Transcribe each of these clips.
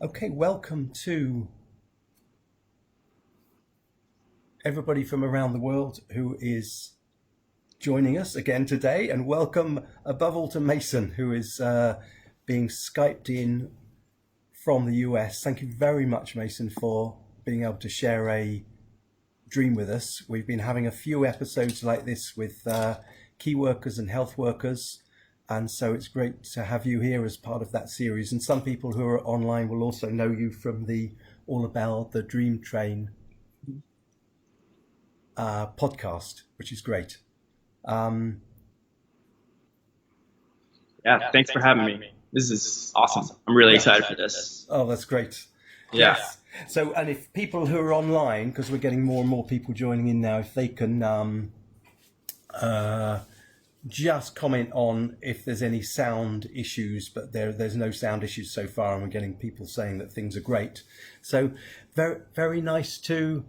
Okay, welcome to everybody from around the world who is joining us again today, and welcome above all to Mason, who is being Skyped in from the US. Thank you very much, Mason, for being able to share a dream with us. We've been having a few episodes like this with key workers and health workers, and so it's great to have you here as part of that series. And some people who are online will also know you from the All About the Dream Train podcast, which is great. Thanks for having me. This is awesome. I'm really excited for this. Oh, that's great. Yeah. Yes. So, and if people who are online, because we're getting more and more people joining in now, if they can just comment on if there's any sound issues, but there's no sound issues so far, and we're getting people saying that things are great. So very, very nice to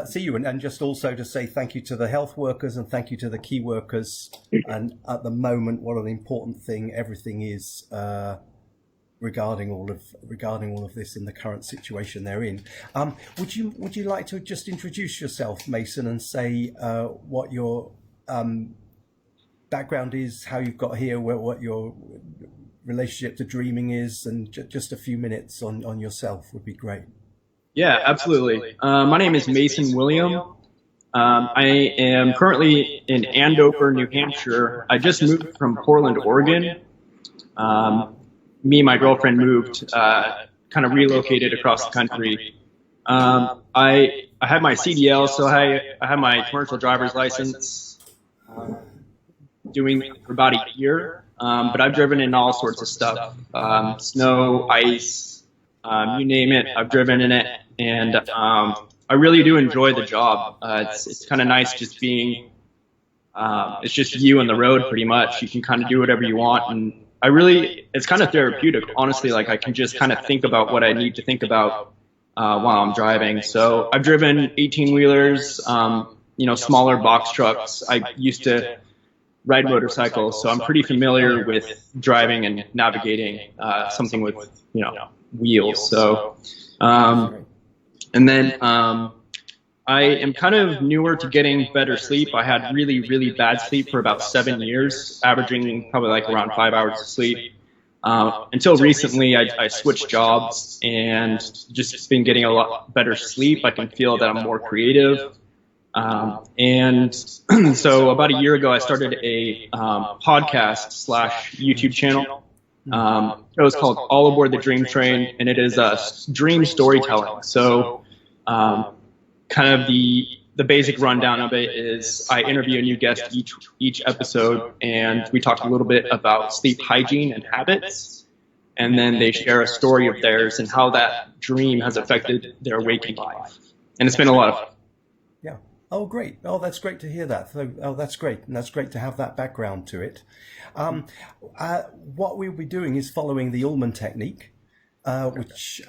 see you, and just also to say thank you to the health workers and thank you to the key workers. And at the moment, what an important thing everything is regarding all of this in the current situation they're in. Would you like to just introduce yourself, Mason, and say what your background is, how you've got here, what your relationship to dreaming is, and just a few minutes on yourself would be great. Yeah, absolutely. My name is Mason William. I am currently in Andover, New Hampshire. I just moved from Portland, Oregon. Me and my girlfriend moved, kind of relocated across the country. I have my CDL, so I have my commercial driver's license. Doing it for about a year, but I've driven in all sorts of stuff, snow, ice, you name it, I've driven in it, and I really do enjoy the job. It's kind of nice just being, it's just you on the road pretty much. You can kind of do whatever you want, and it's kind of therapeutic, honestly. Like, I can just kind of think about what I need to think about while I'm driving. So I've driven 18-wheelers, smaller box trucks. I used to ride motorcycles, so I'm pretty familiar with driving and navigating something with wheels. So and then I am kind of newer to getting better sleep. I had really bad sleep for about 7 years, averaging probably like around 5 hours of sleep. Until recently, I switched jobs and just been getting a lot better sleep. I can feel that I'm more creative. And so about a year ago, I started a podcast / YouTube channel. It was called All Aboard the Dream Train, and it is dream storytelling. So kind of the basic rundown of it is I interview a new guest each episode, and we talk a little bit about sleep hygiene and habits. And then they share a story of theirs and how that dream has affected their waking life. And it's been a lot of fun. Yeah. Oh, great. Oh, that's great to hear that. Oh, that's great. And that's great to have that background to it. What we'll be doing is following the Allman technique, which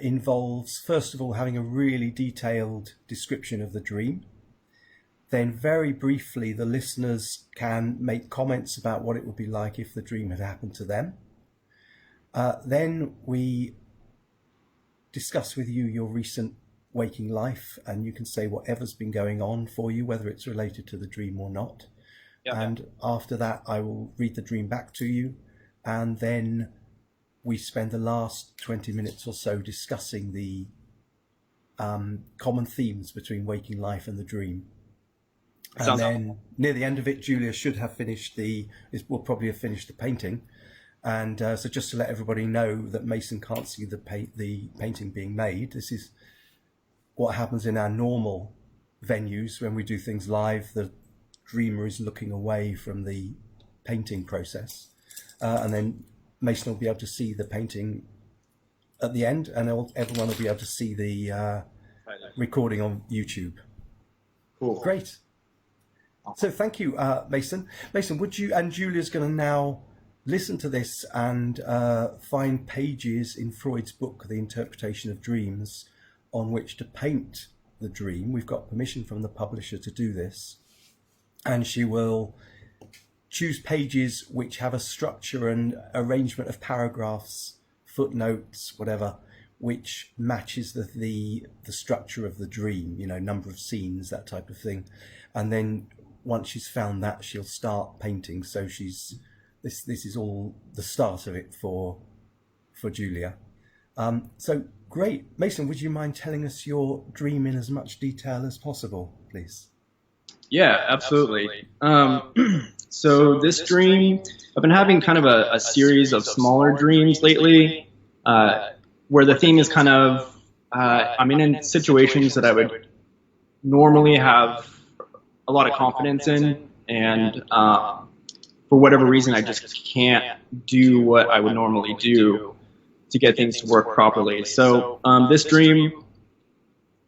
involves, first of all, having a really detailed description of the dream. Then very briefly, the listeners can make comments about what it would be like if the dream had happened to them. Then we discuss with you your recent waking life, and you can say whatever's been going on for you, whether it's related to the dream or not. Yep. And after that, I will read the dream back to you, and then we spend the last 20 minutes or so discussing the common themes between waking life and the dream. And then near the end of it, Julia should have finished will probably have finished the painting. And so just to let everybody know that Mason can't see the painting being made. This is what happens in our normal venues when we do things live. The dreamer is looking away from the painting process, and then Mason will be able to see the painting at the end, and everyone will be able to see the recording on YouTube. Cool. Great. So thank you, Mason. Mason, would you, and Julia's going to now listen to this and find pages in Freud's book, The Interpretation of Dreams, on which to paint the dream. We've got permission from the publisher to do this. And she will choose pages which have a structure and arrangement of paragraphs footnotes, whatever, which matches the structure of the dream, number of scenes, that type of thing. And then once she's found that, she'll start painting. So this is all the start of it for Julia. So great. Mason, would you mind telling us your dream in as much detail as possible, please? Yeah, absolutely. So this dream, I've been having kind of a series of smaller dreams lately, where the theme is kind of, I'm in situations that I would normally have a lot of confidence in, and for whatever reason, I just can't do what I would normally do to get things to work properly. So this dream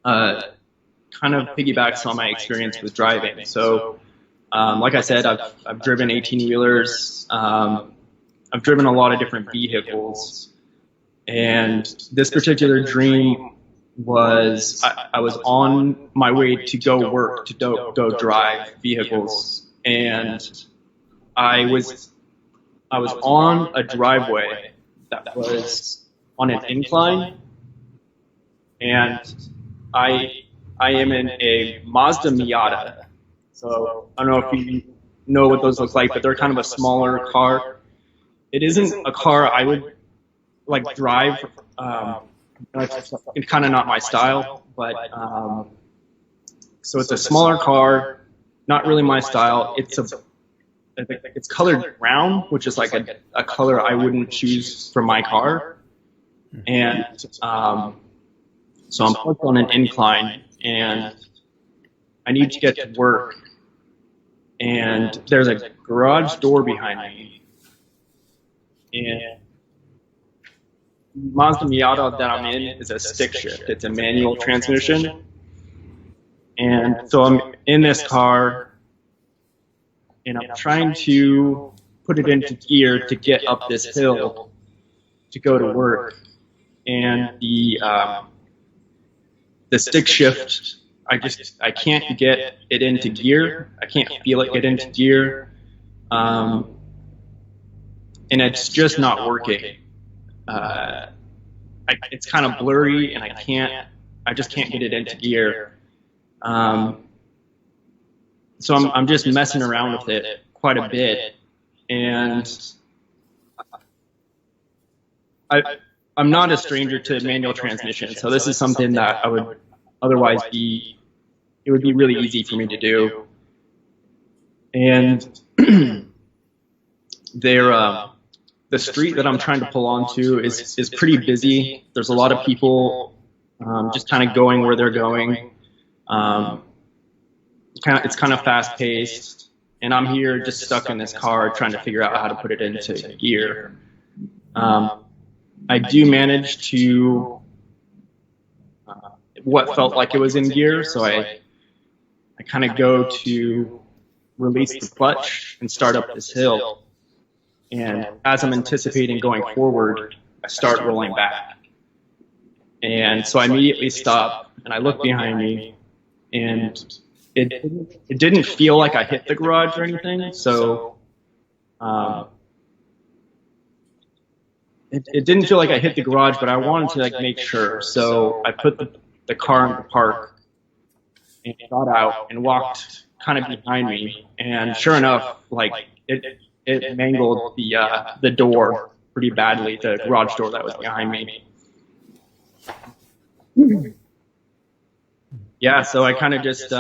kind of piggybacks on my experience with driving. So like I said, I've driven 18-wheelers. I've driven a lot of different vehicles. And this particular dream was, I was on my way to go work, to go drive vehicles. And I was on a driveway that was on an incline. And I am in a Mazda Miata. So I don't know if you know what those look like, but they're kind of a smaller car. It isn't a car I would like drive. It's kind of not my style, but so it's a smaller car, not really my style. It's colored brown, which is like a color I wouldn't choose for my car. And so I'm parked on an incline, and I need to get to work. And there's a garage door behind me. And Mazda Miata that I'm in is a stick shift. It's a manual transmission. And so I'm in this car, and I'm trying to put it into gear to get up this hill to go to work. And the stick shift, I can't get it into gear. I can't feel it get into gear. And it's just not working. It's kind of blurry, and I just can't get it into gear. So I'm just messing around with it quite a bit. And I'm not a stranger to manual transmission, so this is something that I would otherwise it would be really easy for me to do. And the street that I'm trying to pull onto is pretty busy. There's a lot of people just kind of going where they're going. It's kind of fast paced, and I'm here just stuck in this car trying to figure out how to put it into gear. I do manage to what felt like it was in gear, so I kind of go to release the clutch and start up this hill. And as I'm anticipating going forward, I start rolling back. And so I immediately stop, and I look behind me, and it didn't feel like I hit the garage or anything. So it didn't feel like I hit the garage, but I wanted to like make sure. So I put the car in the park and got out and walked kind of behind me. And sure enough, like it mangled the door pretty badly, the garage door that was behind me. Yeah, so I kind of just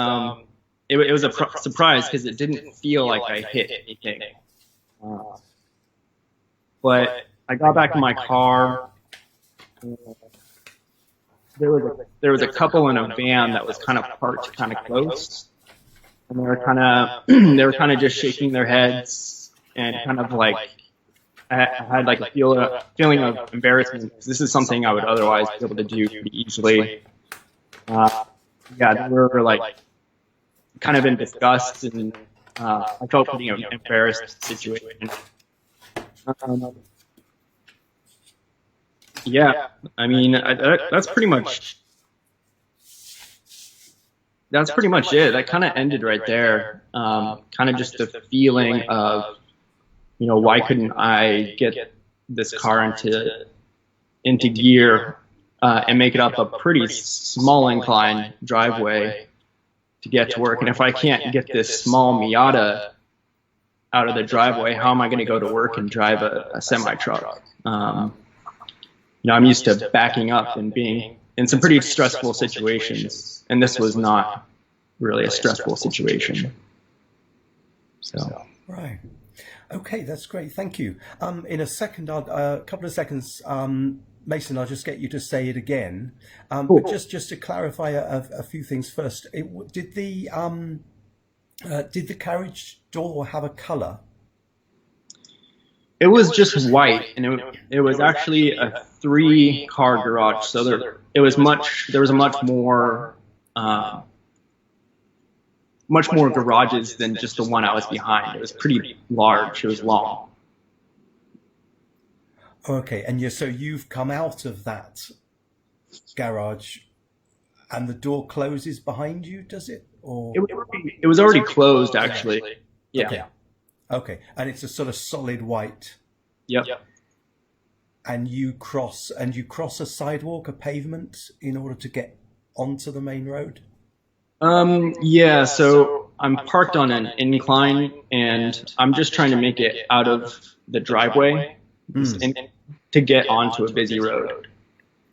it was a surprise because it didn't feel like I hit anything. But I got back in my car. There was a couple in a van that was kind of parked kind of close, and they were kind of just shaking their heads and kind of like I had like a feeling of embarrassment because this is something I would otherwise be able to do pretty easily. Yeah, they were like kind of in disgust, and I felt pretty embarrassed situation. Yeah, I mean that's pretty much it. That kind of ended right there. Kind of just the feeling of, why couldn't I get this car into into gear and make it up a pretty small incline driveway to get to work. And if I can't get this small Miata out of the driveway, how am I going to go to work and drive a semi truck? I'm used to backing up and being in some pretty stressful situations, and this was not really a stressful situation. So. Right. Okay, that's great. Thank you. In a second, a couple of seconds, Mason, I'll just get you to say it again. Cool. But just to clarify a few things first, did the carriage door have a color? It was just white, and it was actually a 3-car garage. So there was much more garages than just the one I was behind. It was pretty large. It was long. Okay, and so you've come out of that garage, and the door closes behind you, does it? Or it was already closed, actually. Yeah. Okay, and it's a sort of solid white. Yep. And you cross a sidewalk, a pavement, in order to get onto the main road? Yeah, so I'm parked on an incline, and I'm just trying to make it out of the driveway to get onto a busy road.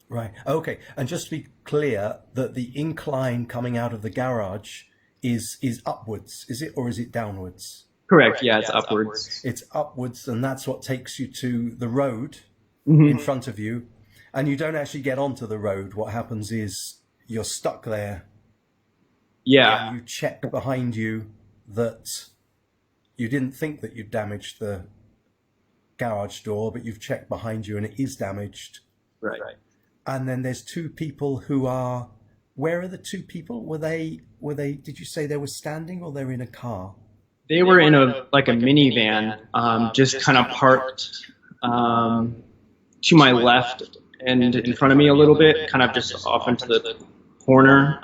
Right. Okay. And just to be clear, that the incline coming out of the garage is upwards, is it, or is it downwards? Correct. Yeah, it's upwards. It's upwards, and that's what takes you to the road in front of you. And you don't actually get onto the road. What happens is you're stuck there. Yeah. And you check behind you that you didn't think that you'd damaged the garage door, but you've checked behind you and it is damaged. Right. And then there's two people who are. Where are the two people? Were they? Did you say they were standing or they're in a car? They were in a minivan, just kind of parked to my left and in front of me a little bit, kind of just off into the corner.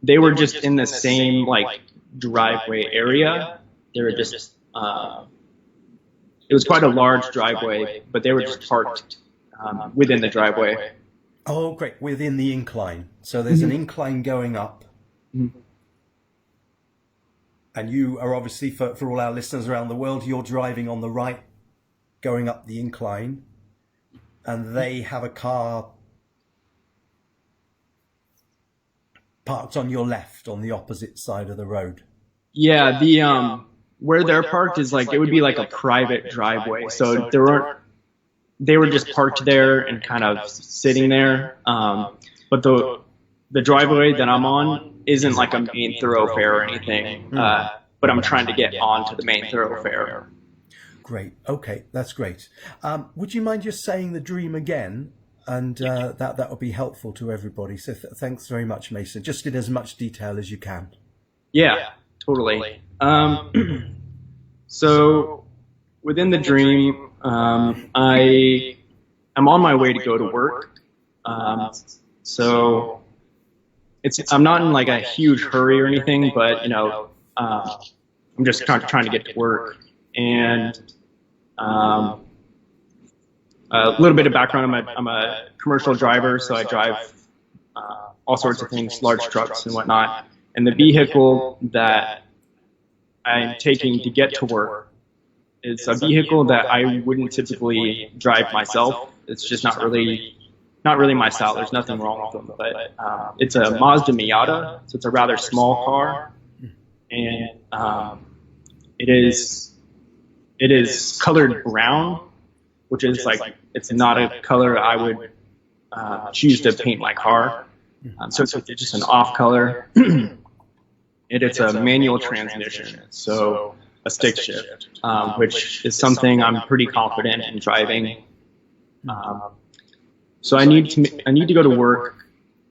They were just in the same driveway area. They were just. It was quite a large driveway, but they were just parked within the driveway. Oh, great! Within the incline. So there's an incline going up. And you are obviously, for all our listeners around the world, you're driving on the right, going up the incline, and they have a car parked on your left, on the opposite side of the road. Yeah, the where they're parked is it would be a private driveway, so they were just parked there and kind of sitting there. But the driveway that I'm on isn't like a main thoroughfare or anything, but I'm trying to get onto the main thoroughfare. Great. Okay, that's great. Would you mind just saying the dream again? And that would be helpful to everybody. So thanks very much, Mason. Just in as much detail as you can. Yeah, totally. So within the dream, I am on my way to go to work. So I'm not in a huge hurry or anything, but I'm just trying to get to work. And a little bit of background: I'm a commercial driver, so I drive all sorts of things, large trucks and whatnot. And the vehicle that I'm taking to get to work is a vehicle that I wouldn't typically drive myself. It's just not really my style. There's nothing wrong with them, but it's a Mazda Miata, so it's a rather small car, and it is colored brown, which is it's not a color I would choose to paint my car. So it's just an off color. It's a manual transmission, so a stick shift, which is something I'm pretty confident in driving. So I need to go to work.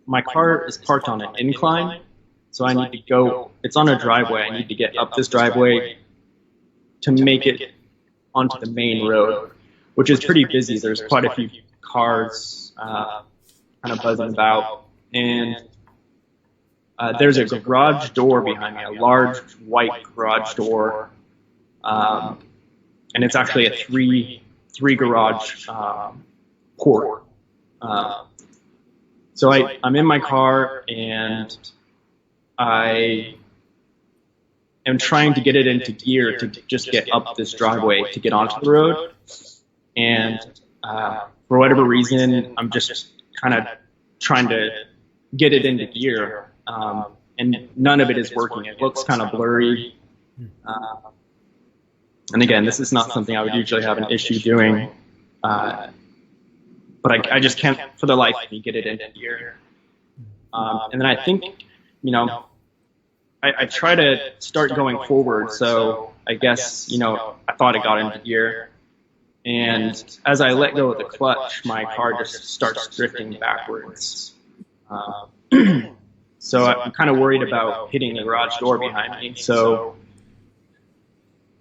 My car is parked on an incline, so I need to go. It's on a driveway. I need to get up this driveway to make it onto the main road, which is pretty busy. There's quite a few cars kind of buzzing about, and there's a garage door behind me, a large white garage door, and it's actually a three garage port. So I'm in my car and I am trying to get it into gear to just get up this driveway to get onto the road. And for whatever reason, I'm just kind of trying to get it into gear. And none of it is working. It looks kind of blurry. And again, this is not something I would usually have an issue doing. But I just can't, for the life of me, get it into gear. And then I think, I try to start going forward. So I guess, I thought it got into gear. And as I let go of the clutch, my car just starts drifting backwards. So I'm kind of worried about hitting the garage door behind me. So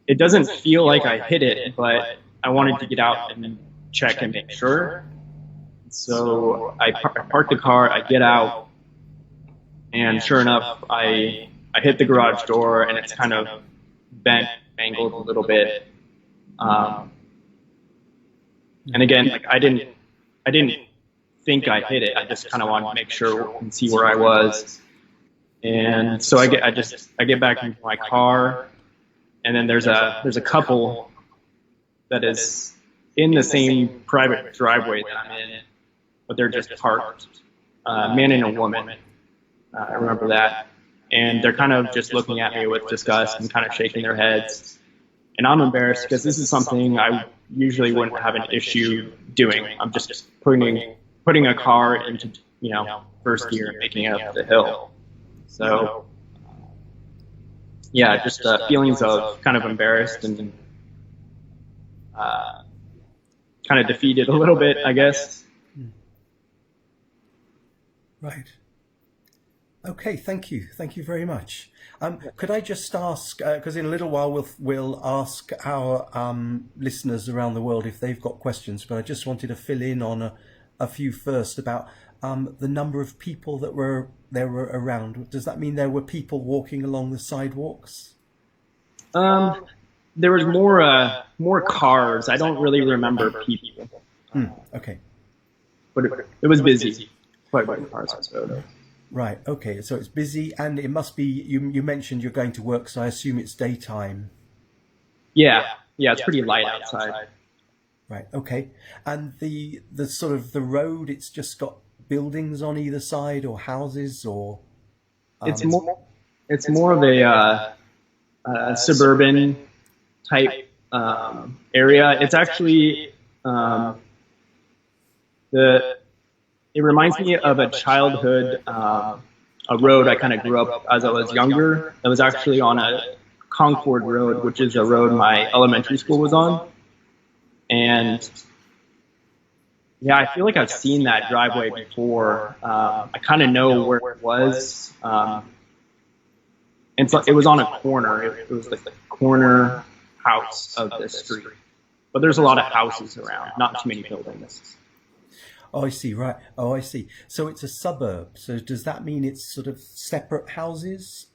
it doesn't feel like I hit it, but I wanted to get out and check and make sure. So I park the car, I get out, and sure enough, I hit the garage door, and it's kind of bent, angled a little bit. And again, I didn't think I hit it. I just kind of wanted to make sure and see where I was. And so I get back into my car, and then there's a couple that is in the same private driveway that I'm in, but they're just parked, man and a woman. I remember that. And they're kind of just looking at me with disgust and kind of shaking their heads. And I'm embarrassed because this is something I usually wouldn't have an issue doing. I'm just putting a car into, first gear and making it up the hill. So, yeah, just feelings of kind of embarrassed and kind of defeated a little bit, I guess. Right. Okay, thank you. Thank you very much. Could I just ask, because in a little while we'll ask our listeners around the world if they've got questions, but I just wanted to fill in on a few first about the number of people that were around. Does that mean there were people walking along the sidewalks? There was more cars. I don't really remember people. Okay. But it was busy. Quite a few cars, I suppose. Right. Okay. So it's busy, and it must be. You mentioned you're going to work, so I assume it's daytime. Yeah. It's pretty light outside. Right. Okay. And the sort of the road, it's just got buildings on either side, or houses, or. It's more of a suburban type area. It's actually It reminds me of a childhood, a road I kind of grew up as I was younger. It was actually on a Concord Road, which is a road my elementary school was on. And yeah, I feel like I've seen that driveway before. I kind of know where it was. And so it was on a corner. It was like the corner house of the street. But there's a lot of houses around, not too many buildings. Oh, I see. Right. Oh, I see. So it's a suburb. So does that mean it's sort of separate houses?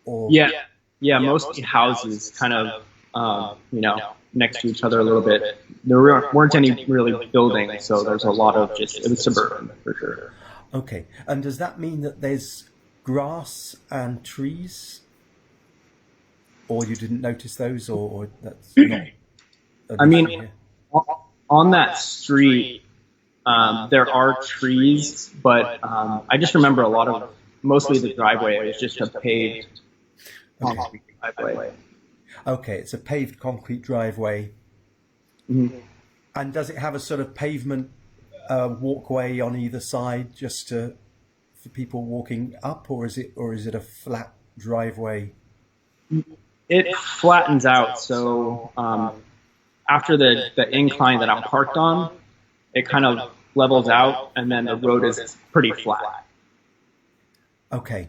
Or yeah, mostly houses, kind of, next to each other a little bit. There weren't any really buildings, so there's a lot of it was suburban for sure. Okay. And does that mean that there's grass and trees? Or you didn't notice those, or that's not? I mean, on that street, there are trees, but I just remember mostly the driveway is just a paved concrete driveway. Okay, it's a paved concrete driveway. Mm-hmm. And does it have a sort of pavement walkway on either side just for people walking up, or is it a flat driveway? It flattens out, so after the incline that I'm parked on, it kind of levels out, and then the road is pretty flat. Okay,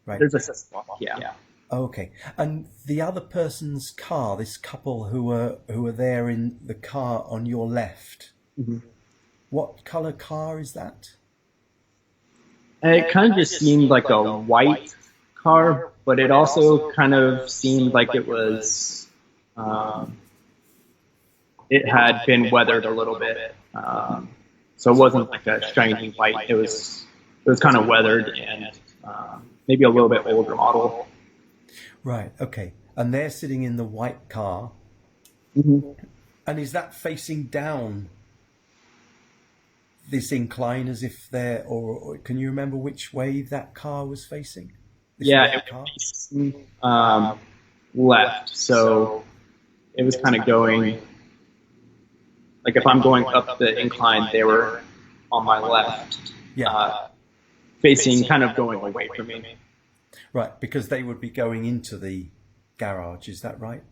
right. There's a sidewalk, yeah. Okay, and the other person's car, this couple who were there in the car on your left, mm-hmm. What color car is that? It kind of just seemed like a white car, but it also kind of seemed like it was, it had been weathered a little bit. So it wasn't like a shiny white. It was kind of weathered and maybe a little bit older model. Right. Okay. And they're sitting in the white car. Mm-hmm. And is that facing down this incline as if they're, or can you remember which way that car was facing? This Yeah, red it car? was left. So it was kind of going, like if I'm going up the incline, they were on my left, Yeah. facing, kind of going away from me. Right. Because they would be going into the garage. Is that right?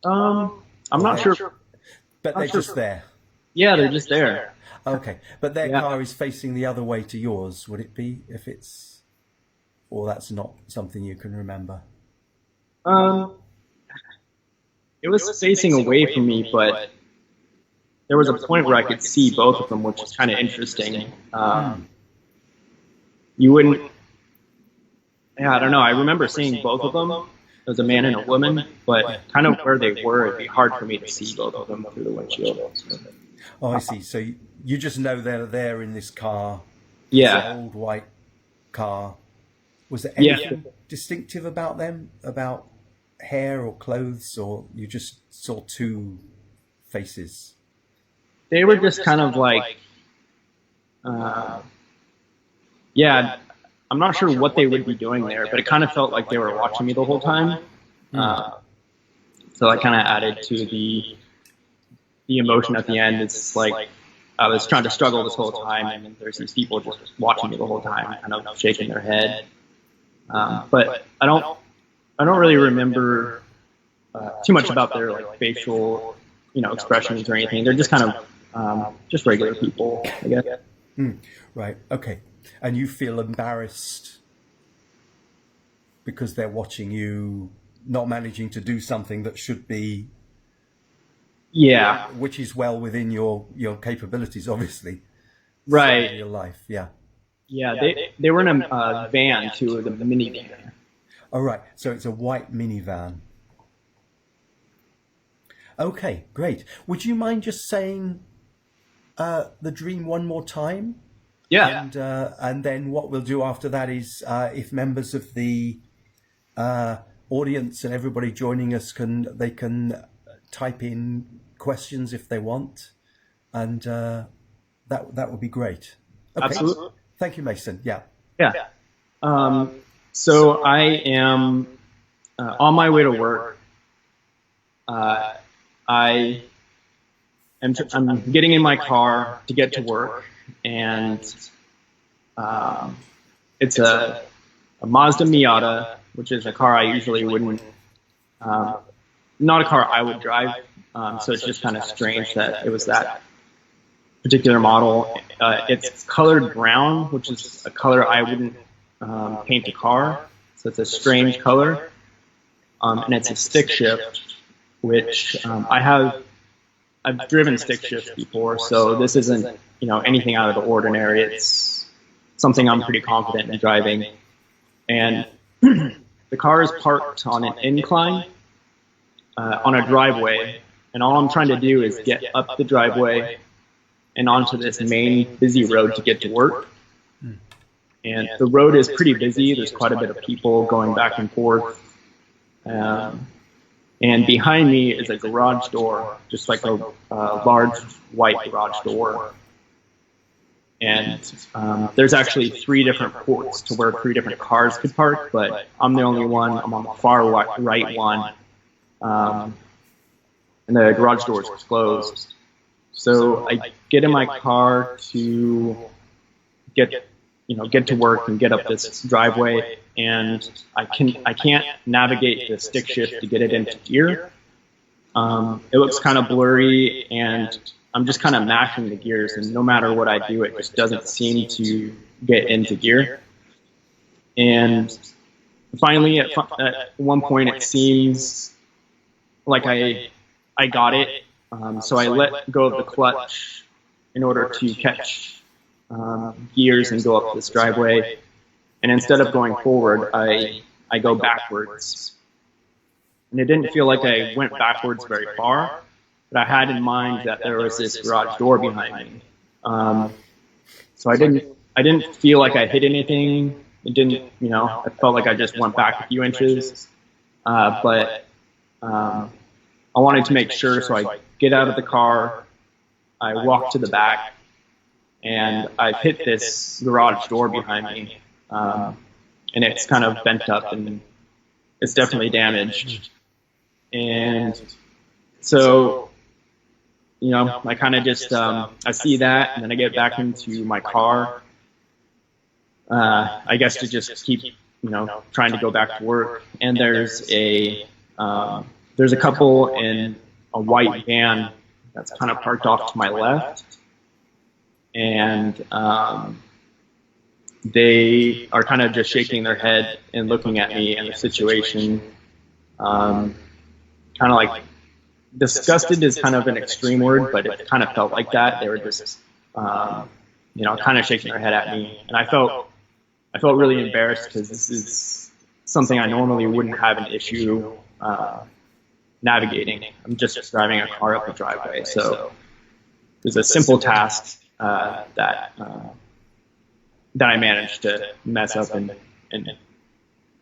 I'm not sure. But they're just there. Yeah, they're just there. Okay. But their Yeah. car is facing the other way to yours, would it be, if it's, or that's not something you can remember? It was facing away from me, but there was a point where I could see both of them, which was kind of interesting. You wouldn't, yeah, I don't know. I remember seeing both of them. There's a man and a woman, but kind of where they were, it'd be hard for me to see both of them through the windshield. Oh, I see. So you just know they're there in this car. Yeah. It's an old white car. Was there anything distinctive about them? About hair or clothes, or you just saw two faces? They were just kind of like, yeah, I'm not sure what they would be doing there, but it kind of felt like they were watching me the whole time. So that kind of added to the emotion at the end. It's like I was trying to struggle this whole time, and there's these people just watching me the whole time, kind of shaking their head. But I don't really remember too much about their like facial, expressions or anything. They're just kind of just regular people, I guess. Right. Okay. And you feel embarrassed because they're watching you not managing to do something that should be, which is well within your capabilities, obviously. Right. Your life. Yeah. Yeah. They were in a van too, the minivan. Oh, right. So it's a white minivan. Okay, great. Would you mind just saying the dream one more time? Yeah. And then what we'll do after that is if members of the audience and everybody joining us they can type in questions if they want, and that would be great. Okay. Absolutely. Thank you, Mason. Yeah. Yeah. So I am on my way to work. I'm getting in my car to get to work, and it's a Mazda Miata, which is a car I usually wouldn't, not a car I would drive. So it's just kind of strange that it was that particular model. It's colored brown, which is a color I wouldn't paint a car. So it's a strange color, and it's a stick shift, which I've driven stick shifts before, so this isn't anything out of the ordinary. It's something I'm pretty confident in driving, and the car is parked on an incline on a driveway, and all I'm trying to do is get up the driveway and onto this main busy road to get to work. And the road is pretty busy. There's quite a bit of people going back and forth. And behind me is a garage door, just like a large white garage door. And there's actually 3 different ports to where 3 different cars could park, but I'm the only one. I'm on the far right one. And the garage door is closed. So I get in my car to get to work and get up this driveway, and I can't navigate the stick shift to get it into gear. It looks kind of blurry, and I'm just kind of mashing the gears, and no matter what I do, it just doesn't seem to get into gear. And finally, at one point, it seems like I got it. So I let go of the clutch in order to catch gears and go up this driveway. And instead of going forward, I go backwards. And it didn't feel like I went backwards very far, but I had in mind that there was this garage door behind me. So I didn't feel like I hit anything. It didn't, I felt like I just went back a few inches. But I wanted to make sure, so I get out of the car, I walk to the back, and I've hit this garage door behind me, and it's kind of bent up and it's definitely damaged. And so, I kind of just, I see that, and then I get back into my car, I guess to just keep, trying to go back to work. And there's a couple in a white van that's kind of parked off to my left. And they are kind of just shaking their head and looking at me and the situation. Kind of like, disgusted is kind of an extreme word, but it kind of felt like that. They were just, kind of shaking their head at me. And I felt really embarrassed, because this is something I normally wouldn't have an issue navigating. I'm just driving a car up a driveway. So it was a simple task that I managed to mess up and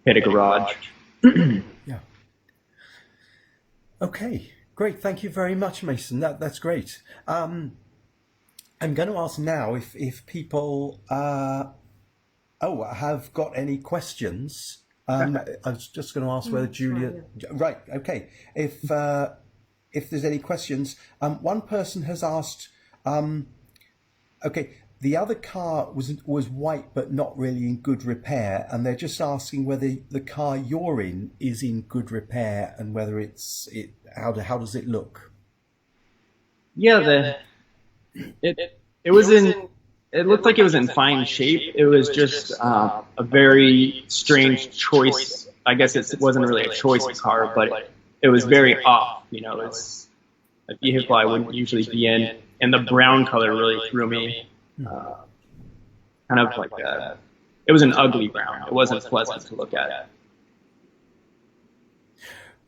hit a garage. Yeah. Okay, great. Thank you very much, Mason. That's great. I'm going to ask now if people have got any questions. I was just going to ask whether Julia. Right. Okay. If there's any questions, one person has asked. Okay, the other car was white but not really in good repair, and they're just asking whether the car you're in is in good repair and whether how does it look? Yeah, it was in. It looked like it was in fine shape. It was just a very strange choice. I guess it wasn't really a choice car, but it was very off. It's a vehicle I wouldn't usually be in, and the brown color really threw me. Kind of like it was an ugly brown. It wasn't pleasant to look at.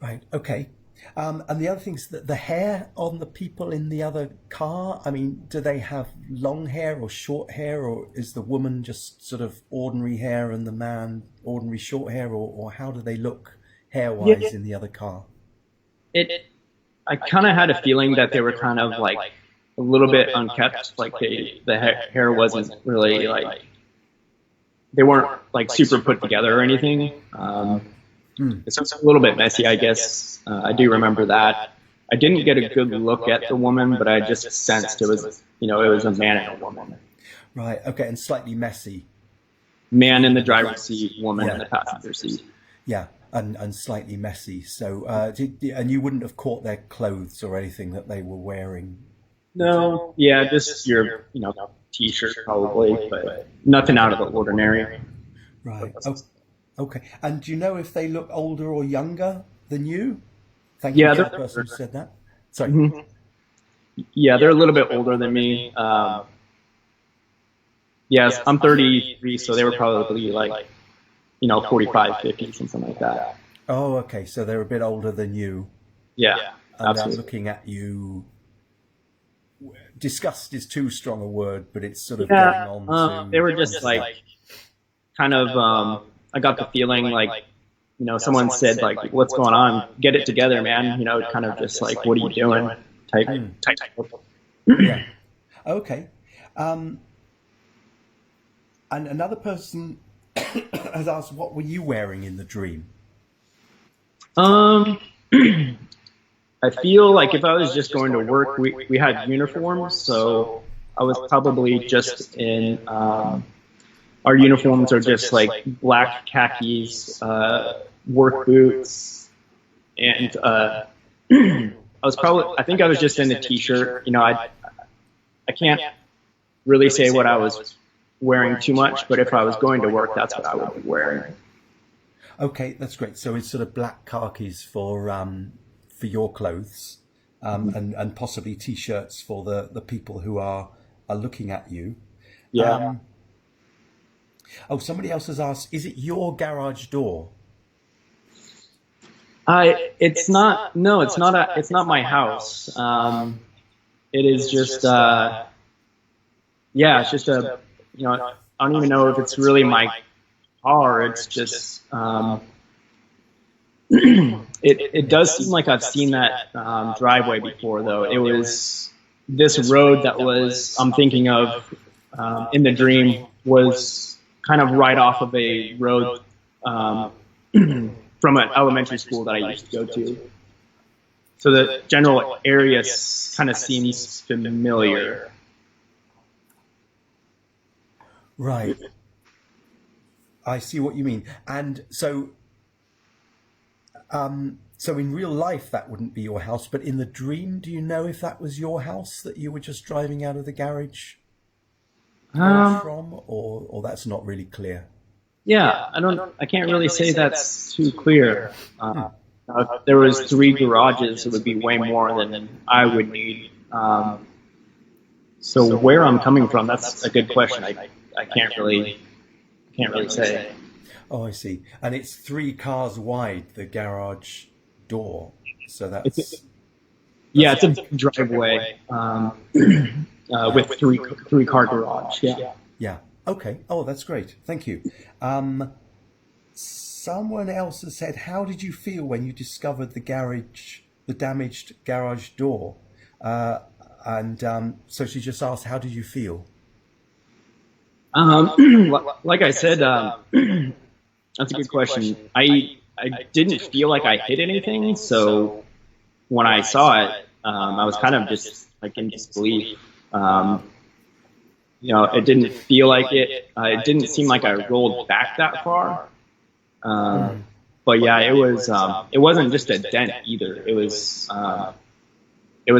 Right. Okay. And the other thing is that the hair on the people in the other car, I mean, do they have long hair or short hair, or is the woman just sort of ordinary hair and the man ordinary short hair, or how do they look hair-wise in the other car? I kind of had a feeling that they were kind of like a little bit unkept, like the hair wasn't really like, they weren't like super put together or anything. It's a little bit messy, I guess. I do remember that. I didn't get a good look at the woman, but I just sensed it was a man and a woman. Right. Okay. And slightly messy. Man in the driver's seat, woman in the passenger seat. Yeah. And slightly messy. So, and you wouldn't have caught their clothes or anything that they were wearing? No. Yeah. Just your, t-shirt probably, but nothing out of the ordinary. Right. Okay. And do you know if they look older or younger than you? Thank you to the person who said that. Sorry. Mm-hmm. Yeah, they're a little bit older than me. Yes, I'm 33, so they were probably like, 45, 50, something like that. Oh, okay. So they're a bit older than you. Yeah, and absolutely. They're looking at you. Disgust is too strong a word, but it's sort of getting on to. They were just like, kind of. I got the feeling like, someone said like, "What's going on? Get it together, man." Kind of just like, "What are you doing?" Type. Yeah. Okay. And another person has asked, "What were you wearing in the dream?" I feel like if I was just going to work, we had uniforms, so I was probably just in. Our uniforms are just like black khakis, work boots, and I think I was just in a t-shirt. I can't really say what I was wearing too much, but if I was going to work, that's what I would be wearing. Okay, that's great. So it's sort of black khakis for your clothes, and possibly t-shirts for the people who are looking at you. Yeah. Somebody else has asked, is it your garage door? It's not. No, it's not. It's not my house. It is just. yeah, it's just I don't even know if it's really my car. It's just it does seem like I've seen that driveway before, though. It was this road that was I'm thinking of in the dream was kind of right off of a road from an elementary school that I used to go to. So the general area kind of seems familiar. Right. I see what you mean. And so in real life that wouldn't be your house, but in the dream, do you know if that was your house that you were just driving out of the garage from, or that's not really clear? Yeah, I can't really say that's too clear. If there was three garages, it would be way more than I would need. So where I'm coming from, that's a good question. I can't really say. Oh, I see. And it's 3 cars wide, the garage door. So It's that's yeah, it's a big driveway with three car garage. Yeah. yeah. Okay. Oh, that's great. Thank you. Someone else has said, how did you feel when you discovered the damaged garage door? And so she just asked, how did you feel? Like I said, that's a good question. I didn't feel like I hit anything, so when I saw it, I was kind of just like in disbelief. It didn't feel like it. It didn't seem like I rolled back that far. But yeah, it was. It wasn't just a dent either. It was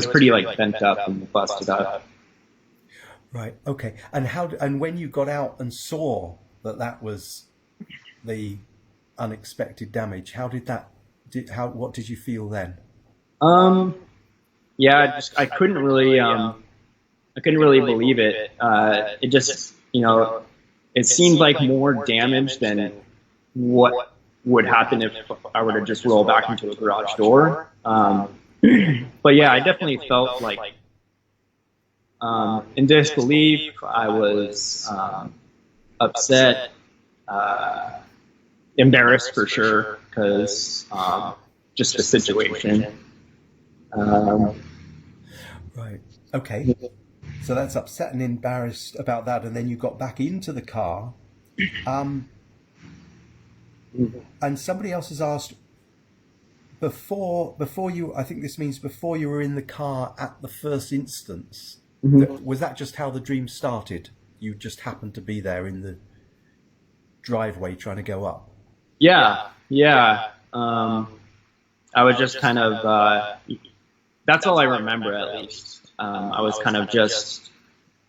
pretty like bent up and busted up. Right. Okay. And when you got out and saw that was the unexpected damage, what did you feel then? Yeah, I couldn't really believe it. It just it seemed like more damage than what would happen if I were to just roll back into a garage door. But yeah, I definitely felt like in disbelief. I was upset, embarrassed for sure, because just the situation. Right. Okay. So that's upset and embarrassed about that, and then you got back into the car. And somebody else has asked before you. I think this means before you were in the car at the first instance. Was that just how the dream started? You just happened to be there in the driveway trying to go up. Yeah, yeah. I was just kind of. That's all I remember, at least. I was kind of just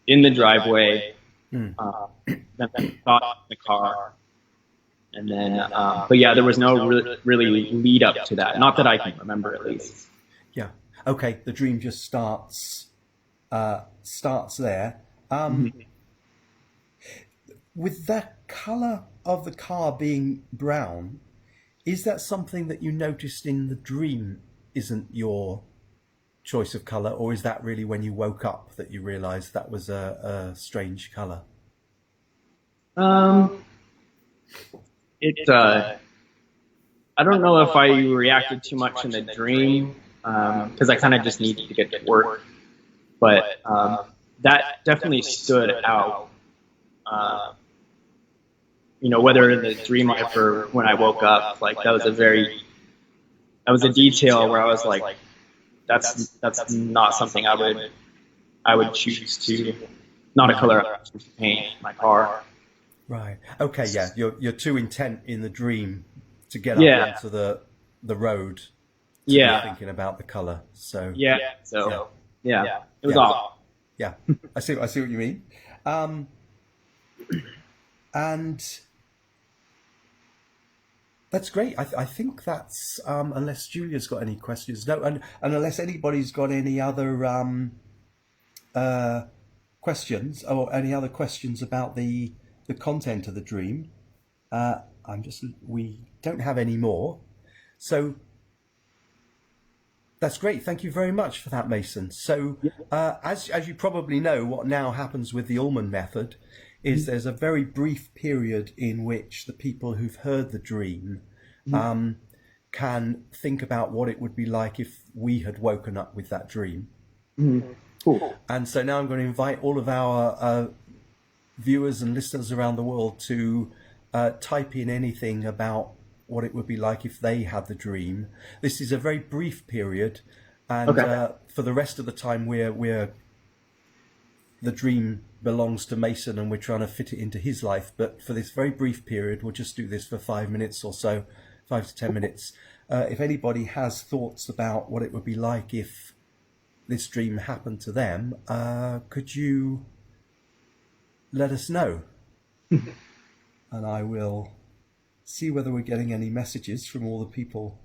in the driveway, then got in the car, and then. But yeah, there was no really lead up to that. Not that I can remember, at least. Yeah. Okay. The dream just starts there. With the color of the car being brown, is that something that you noticed in the dream isn't your choice of color, or is that really when you woke up that you realized that was a strange color? It. I don't know if I reacted too much in the dream because I kind of just needed to get to work, but that definitely stood out. Whether in the dream life or when I woke up, like that was a detail where I was like, that's not something I would choose to, not a color I would choose to paint my car. Right. Okay. Yeah. You're too intent in the dream to get up Yeah, onto the road to be yeah, thinking about the color. So yeah. yeah, So yeah, it was yeah, off. yeah. I see what you mean. And that's great. I think that's unless Julia's got any questions. No, and unless anybody's got any other questions or any other questions about the content of the dream. We don't have any more. So That's great. Thank you very much for that, Mason. So, as you probably know, what now happens with the Allman method is there's a very brief period in which the people who've heard the dream can think about what it would be like if we had woken up with that dream. Cool. And so now I'm going to invite all of our viewers and listeners around the world to type in anything about what it would be like if they had the dream. This is a very brief period, and for the rest of the time, we're the dream belongs to Mason, and we're trying to fit it into his life. But for this very brief period, we'll just do this for 5 minutes or so, 5 to 10 minutes. If anybody has thoughts about what it would be like if this dream happened to them, could you let us know? And I will see whether we're getting any messages from all the people.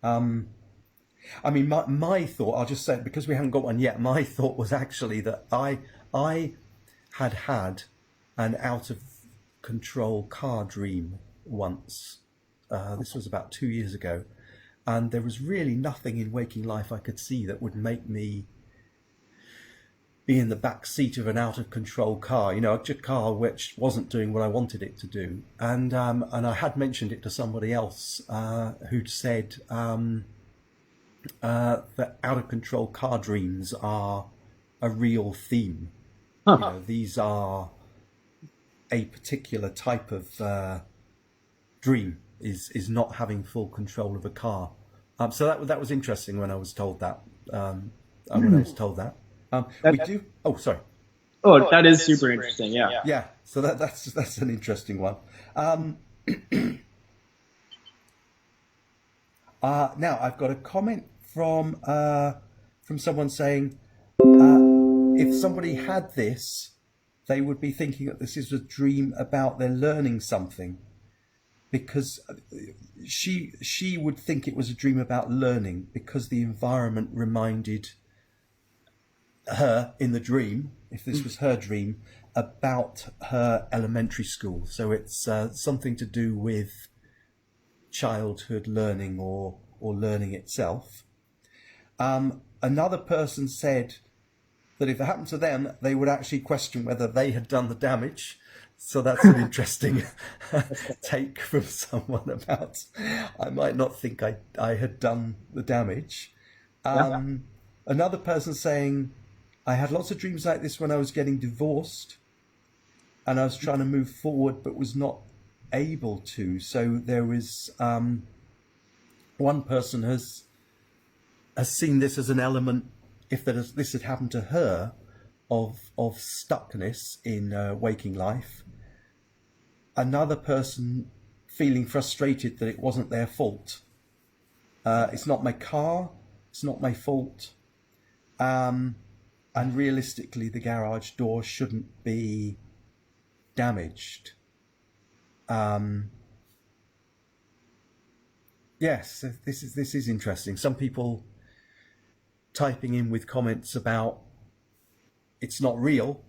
I mean, my thought, I'll just say it because we haven't got one yet, my thought was actually that I had an out of control car dream once. This was about 2 years ago. And there was really nothing in waking life I could see that would make me be in the back seat of an out of control car, a car which wasn't doing what I wanted it to do. And I had mentioned it to somebody else who'd said that out of control car dreams are a real theme. These are a particular type of dream, is not having full control of a car. So that was interesting when I was told that. We do. Oh, sorry. Oh, that is super interesting. Yeah. Yeah. So that's an interesting one. Now I've got a comment from someone saying if somebody had this, they would be thinking that this is a dream about they're learning something, because she would think it was a dream about learning because the environment reminded her in the dream, if this was her dream, about her elementary school. So it's something to do with childhood learning or learning itself. Another person said that if it happened to them, they would actually question whether they had done the damage. So that's an interesting take from someone about, I might not think I had done the damage. Another person saying, I had lots of dreams like this when I was getting divorced and I was trying to move forward but was not able to. So there was one person has seen this as an element, if this had happened to her, of stuckness in waking life. Another person feeling frustrated that it wasn't their fault. It's not my car, it's not my fault. And realistically, the garage door shouldn't be damaged. Yes, this is interesting. Some people typing in with comments about it's not real,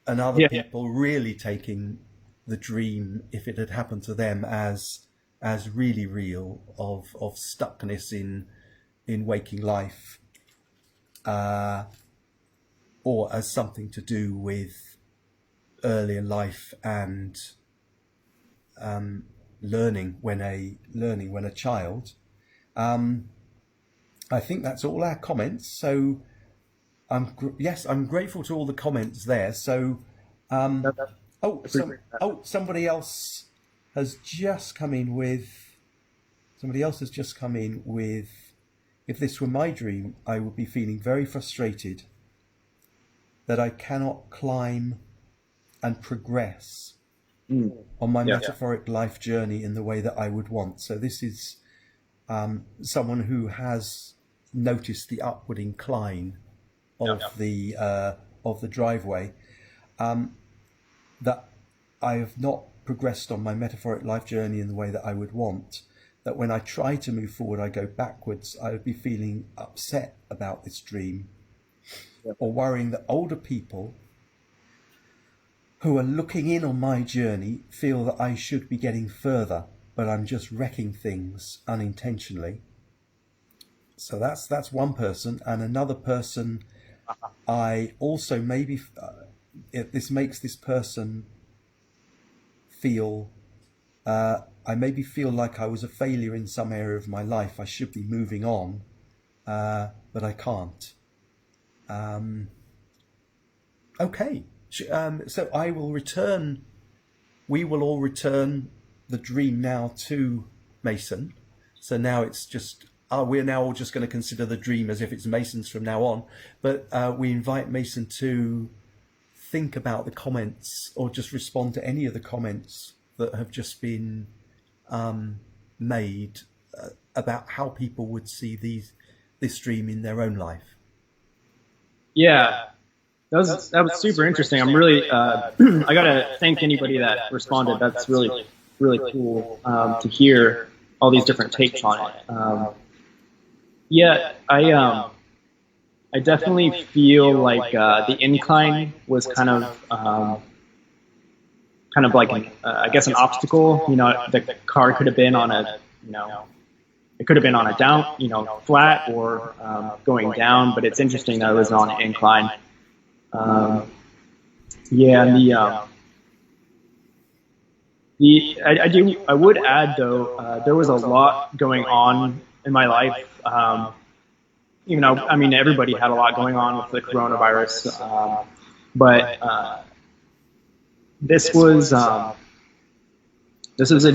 and other people really taking the dream, if it had happened to them, as really real, of stuckness in waking life, or as something to do with earlier life and learning when a child. I think that's all our comments. So I'm grateful to all the comments there. So somebody else has just come in with if this were my dream, I would be feeling very frustrated that I cannot climb and progress on my metaphoric life journey in the way that I would want. So this is someone who has noticed the upward incline of the driveway, that I have not progressed on my metaphoric life journey in the way that I would want, that when I try to move forward, I go backwards. I would be feeling upset about this dream, or worrying that older people who are looking in on my journey feel that I should be getting further, but I'm just wrecking things unintentionally. So that's one person, and another person. I also maybe this makes this person feel. I maybe feel like I was a failure in some area of my life. I should be moving on, but I can't. Okay, so I will return. We will all return the dream now to Mason. So now it's just we're now all just going to consider the dream as if it's Mason's from now on. But we invite Mason to think about the comments or just respond to any of the comments that have just been made about how people would see this dream in their own life. Yeah, that was super interesting. I'm really I gotta thank anybody that responded. That's really cool to hear all these different takes on it. Yeah, I definitely feel like the incline was kind of like I guess an obstacle. You know, the car could have been on it could have been on a down, flat or going down. But it's interesting that it was on an incline. Yeah, and I would add though, there was a lot going on in my life. I mean, everybody had a lot going on with the coronavirus, but this was a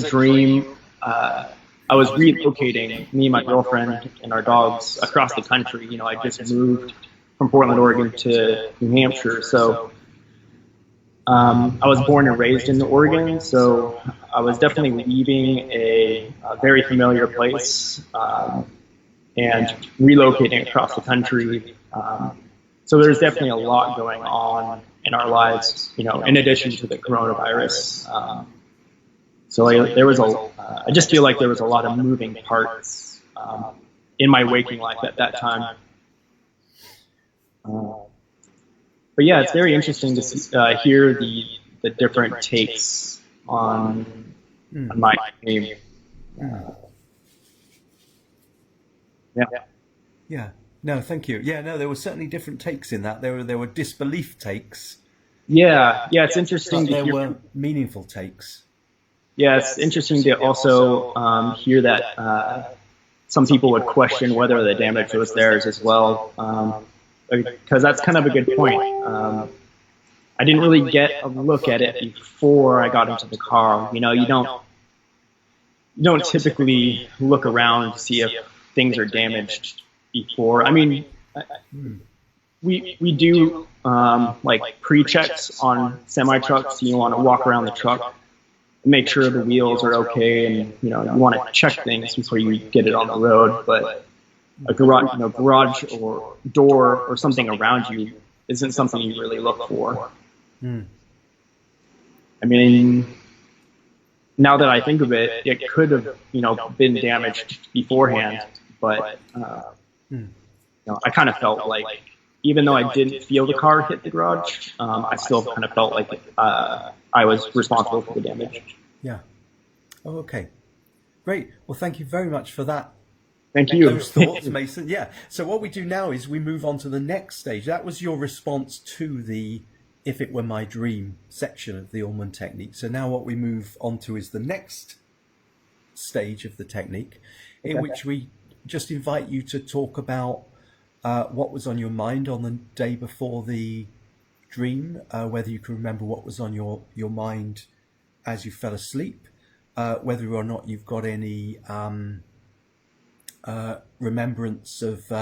dream. I was relocating, me and my girlfriend and our dogs, across the country. I just moved from Portland, Oregon to New Hampshire, so I was born and raised in Oregon, so I was definitely leaving a very familiar place and relocating across the country. So there's definitely a lot going on in our lives, in addition to the coronavirus. So I just feel like there was a lot of moving parts in my waking life at that time. But yeah, it's very interesting to hear the different takes on my dream. Yeah. No, thank you. Yeah, no, there were certainly different takes in that. There were disbelief takes. Yeah, it's interesting to hear. There were meaningful takes. Yeah, it's interesting to also hear that some people would question whether the damage was theirs as well, because that's kind of a good point. I didn't really get a look at it before I got into the car. You don't typically look around to see if things are damaged before. I mean, we do like pre-checks on semi-trucks. You want to walk around the truck, make sure the wheels are okay, and you want to check things before you get it on the road. But a garage or door or something around you isn't something you really look for. I mean, now that I think of it, it could have been damaged beforehand, but I kind of felt like, even though I didn't feel the car hit the garage, I still kind of felt like I was responsible for the damage. Yeah. Oh, okay. Great. Well, thank you very much for that. Thank you. Those thoughts, Mason. Yeah. So what we do now is we move on to the next stage. That was your response to the "If It Were My Dream" section of the Allman technique. So now what we move on to is the next stage of the technique, in which we just invite you to talk about what was on your mind on the day before the dream, whether you can remember what was on your mind as you fell asleep, whether or not you've got any remembrance of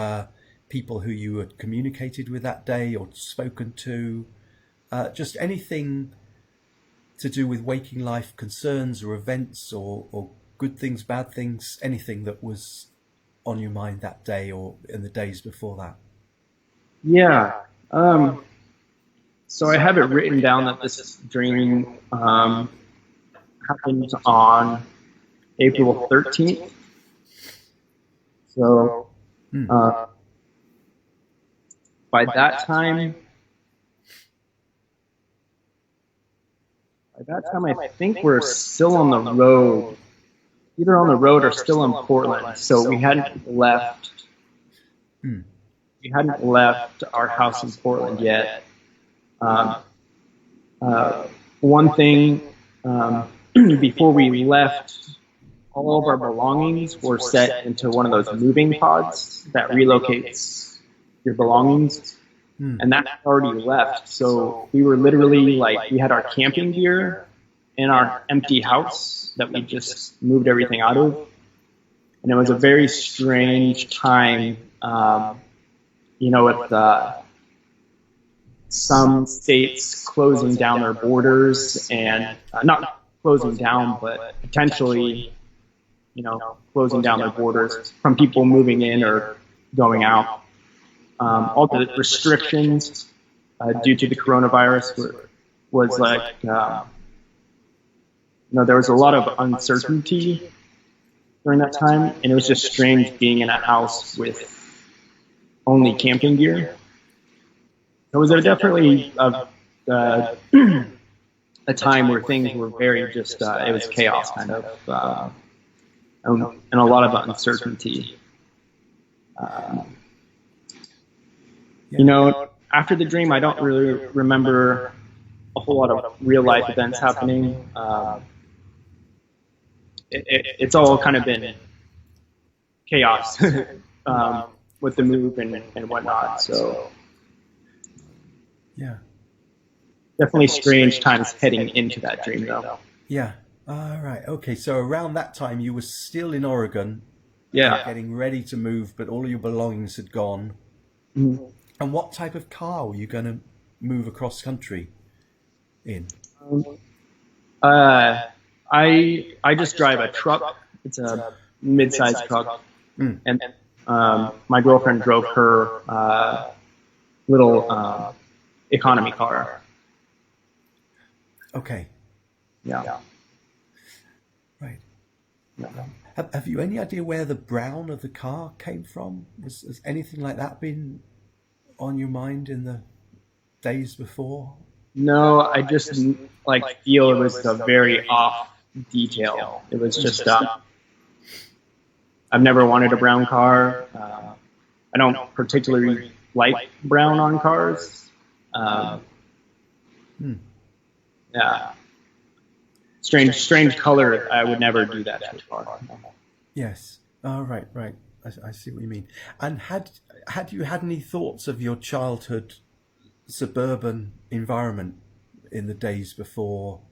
people who you had communicated with that day or spoken to, just anything to do with waking life concerns or events or good things, bad things, anything that was on your mind that day or in the days before that. Yeah. So I have it written down that this dream happened on April 13th. So by that time, I think we're still on the road, either on the road or still in Portland. So we hadn't left Mm. We hadn't left our house in Portland yet. One thing, before we left, all of our belongings were set into one of those moving pods that relocates your belongings. And that already left. So we were literally we had our camping gear in our empty house that we just moved everything out of. And it was a very strange time, with some states closing down their borders and not closing down, but potentially, closing down their borders from people moving in or going out. All the restrictions due to the coronavirus was there was a lot of uncertainty during that time, and it was just strange being in a house with only camping gear. It was definitely a time where things were very just, it was chaos kind of, and a lot of uncertainty. After the dream, I don't really remember a whole lot of real life events happening. It's all kind of been chaos with the move and whatnot. So, yeah, definitely strange times heading into that dream, though. Yeah. All right. Okay. So around that time, you were still in Oregon. Yeah. Getting ready to move, but all of your belongings had gone. Mm-hmm. And what type of car were you going to move across country in? I just drive a truck. It's a mid-sized truck, and my girlfriend drove her little economy car. Okay. Yeah. Right. Have you any idea where the brown of the car came from? Has anything like that been on your mind in the days before? No, I just feel it was a very off detail. It was just I've never wanted a brown car. I don't particularly like brown on cars. Yeah, strange color. I would never do that to a car. Yes. Oh, right. I see what you mean. And had you had any thoughts of your childhood suburban environment in the days before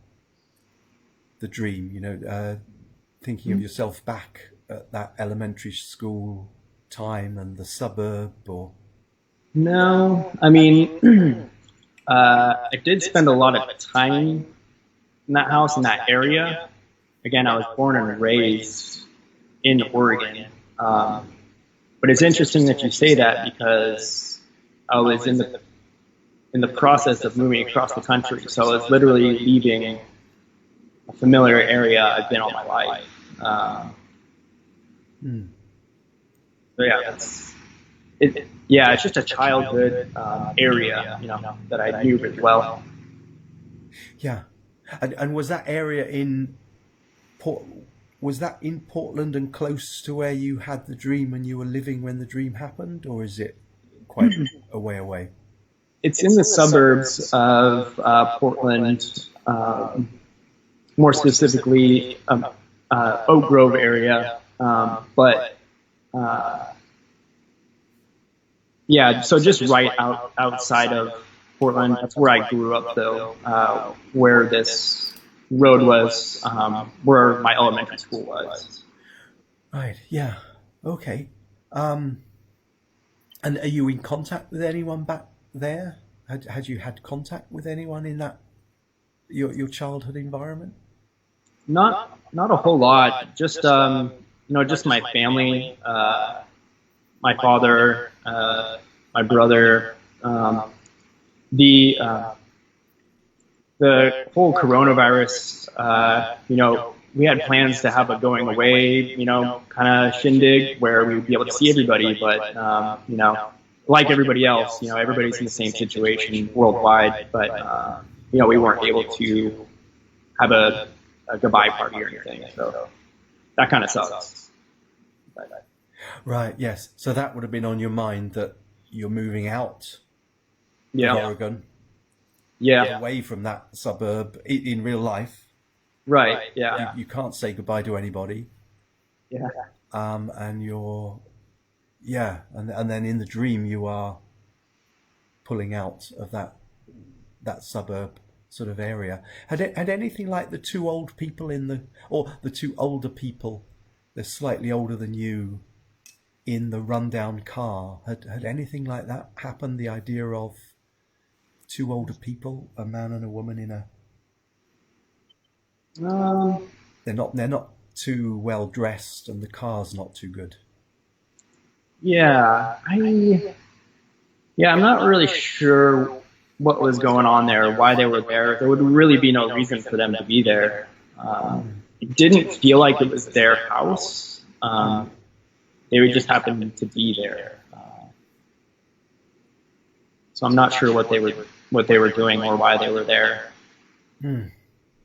the dream? Thinking of yourself back at that elementary school time and the suburb, or? No, I mean, I did spend a lot of time in that house, in that area. Again, I was born and raised in Oregon. But it's interesting that you say that, because I was in the process of moving across the country. So I was literally leaving a familiar area I've been all my life. So yeah, it's just a childhood area, that I knew really well. Yeah. And was that area in Portland and close to where you had the dream and you were living when the dream happened, or is it quite a way away? It's in the suburbs of Portland, more specifically Oak Grove area, but yeah, so just right outside of Portland. That's where I grew up, though, where this road was, where my elementary school was. Right. Yeah. Okay. And are you in contact with anyone back there? Had you had contact with anyone in that your childhood environment? Not a whole lot. Just just my family, my father, my brother. The whole coronavirus, we had plans to have a going away, kind of shindig where we would be able to see everybody, but, like everybody else, everybody's in the same situation worldwide, but, we weren't able to have a goodbye party or anything, so that kind of sucks. Right. Yes. So that would have been on your mind that you're moving out of Yeah. Oregon, Yeah. away from that suburb in real life. Right. Yeah. You can't say goodbye to anybody. Yeah. And you're, yeah. And then in the dream, you are pulling out of that suburb sort of area. Had anything like the two old people or the two older people, they're slightly older than you, in the rundown car, had anything like that happened? The idea of two older people, a man and a woman in a, Um, they're not too well dressed and the car's not too good. yeah. I'm not really sure what was going on there, why they were there. There would really be no reason for them to be there. It didn't feel like it was their house. They would just happen to be there. So I'm not sure what they were doing or why they were there. And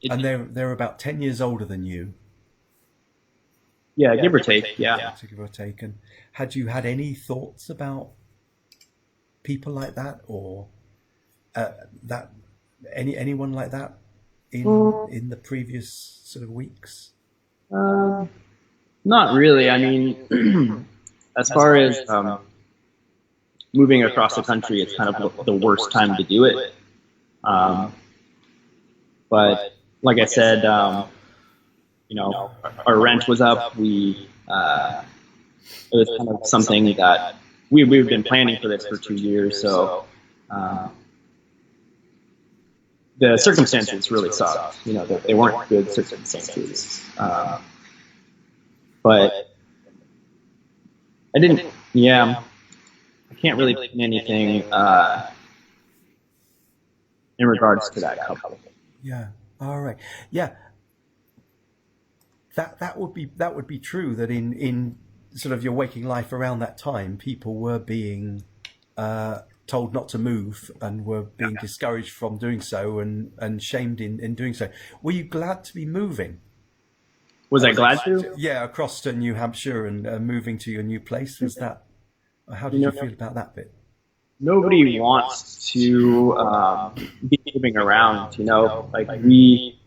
they're about 10 years older than you. Yeah, give or take. Yeah. To give or take. And had you had any thoughts about people like that, or that anyone like that in the previous sort of weeks? Not really. I mean, as far as moving across the country, it's kind of the worst time to do it. But like I said, our rent was up. It was kind of something that we've been planning for this for 2 years. So the circumstances really sucked. They weren't good circumstances. But I didn't. Yeah, I can't really put anything in regards to that couple. Yeah. All right. Yeah. That would be true. That in sort of your waking life around that time, people were being told not to move and were being discouraged from doing so and shamed in doing so. Were you glad to be moving? Was I glad to? Yeah, across to New Hampshire and moving to your new place. Was that? How did you feel about that bit? Nobody wants to be moving around. Like we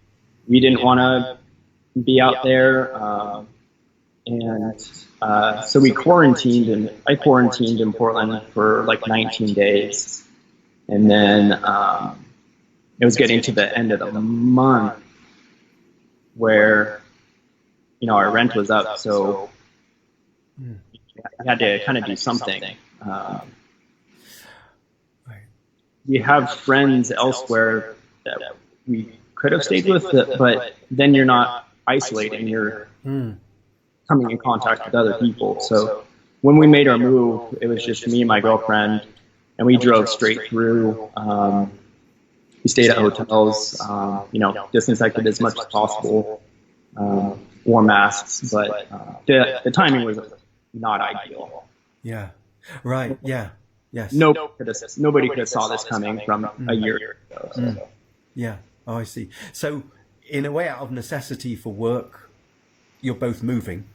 didn't want to be out there, and so we quarantined, and I quarantined in Portland for like 19 days, and then it was getting to the end of the month where our rent was up, so we had to kind of do something. We have friends elsewhere that we could have stayed with, but then you're not isolating, you're coming in contact with other people. So when we made our move, it was just me and my girlfriend, and we drove straight through. We stayed at hotels, disinfected as much as possible, wore masks, but the timing was not ideal. Yeah. Right. Yeah. Yes. Nobody could have saw this coming from a year ago. So. Yeah. Oh, I see. So, in a way, out of necessity for work, you're both moving.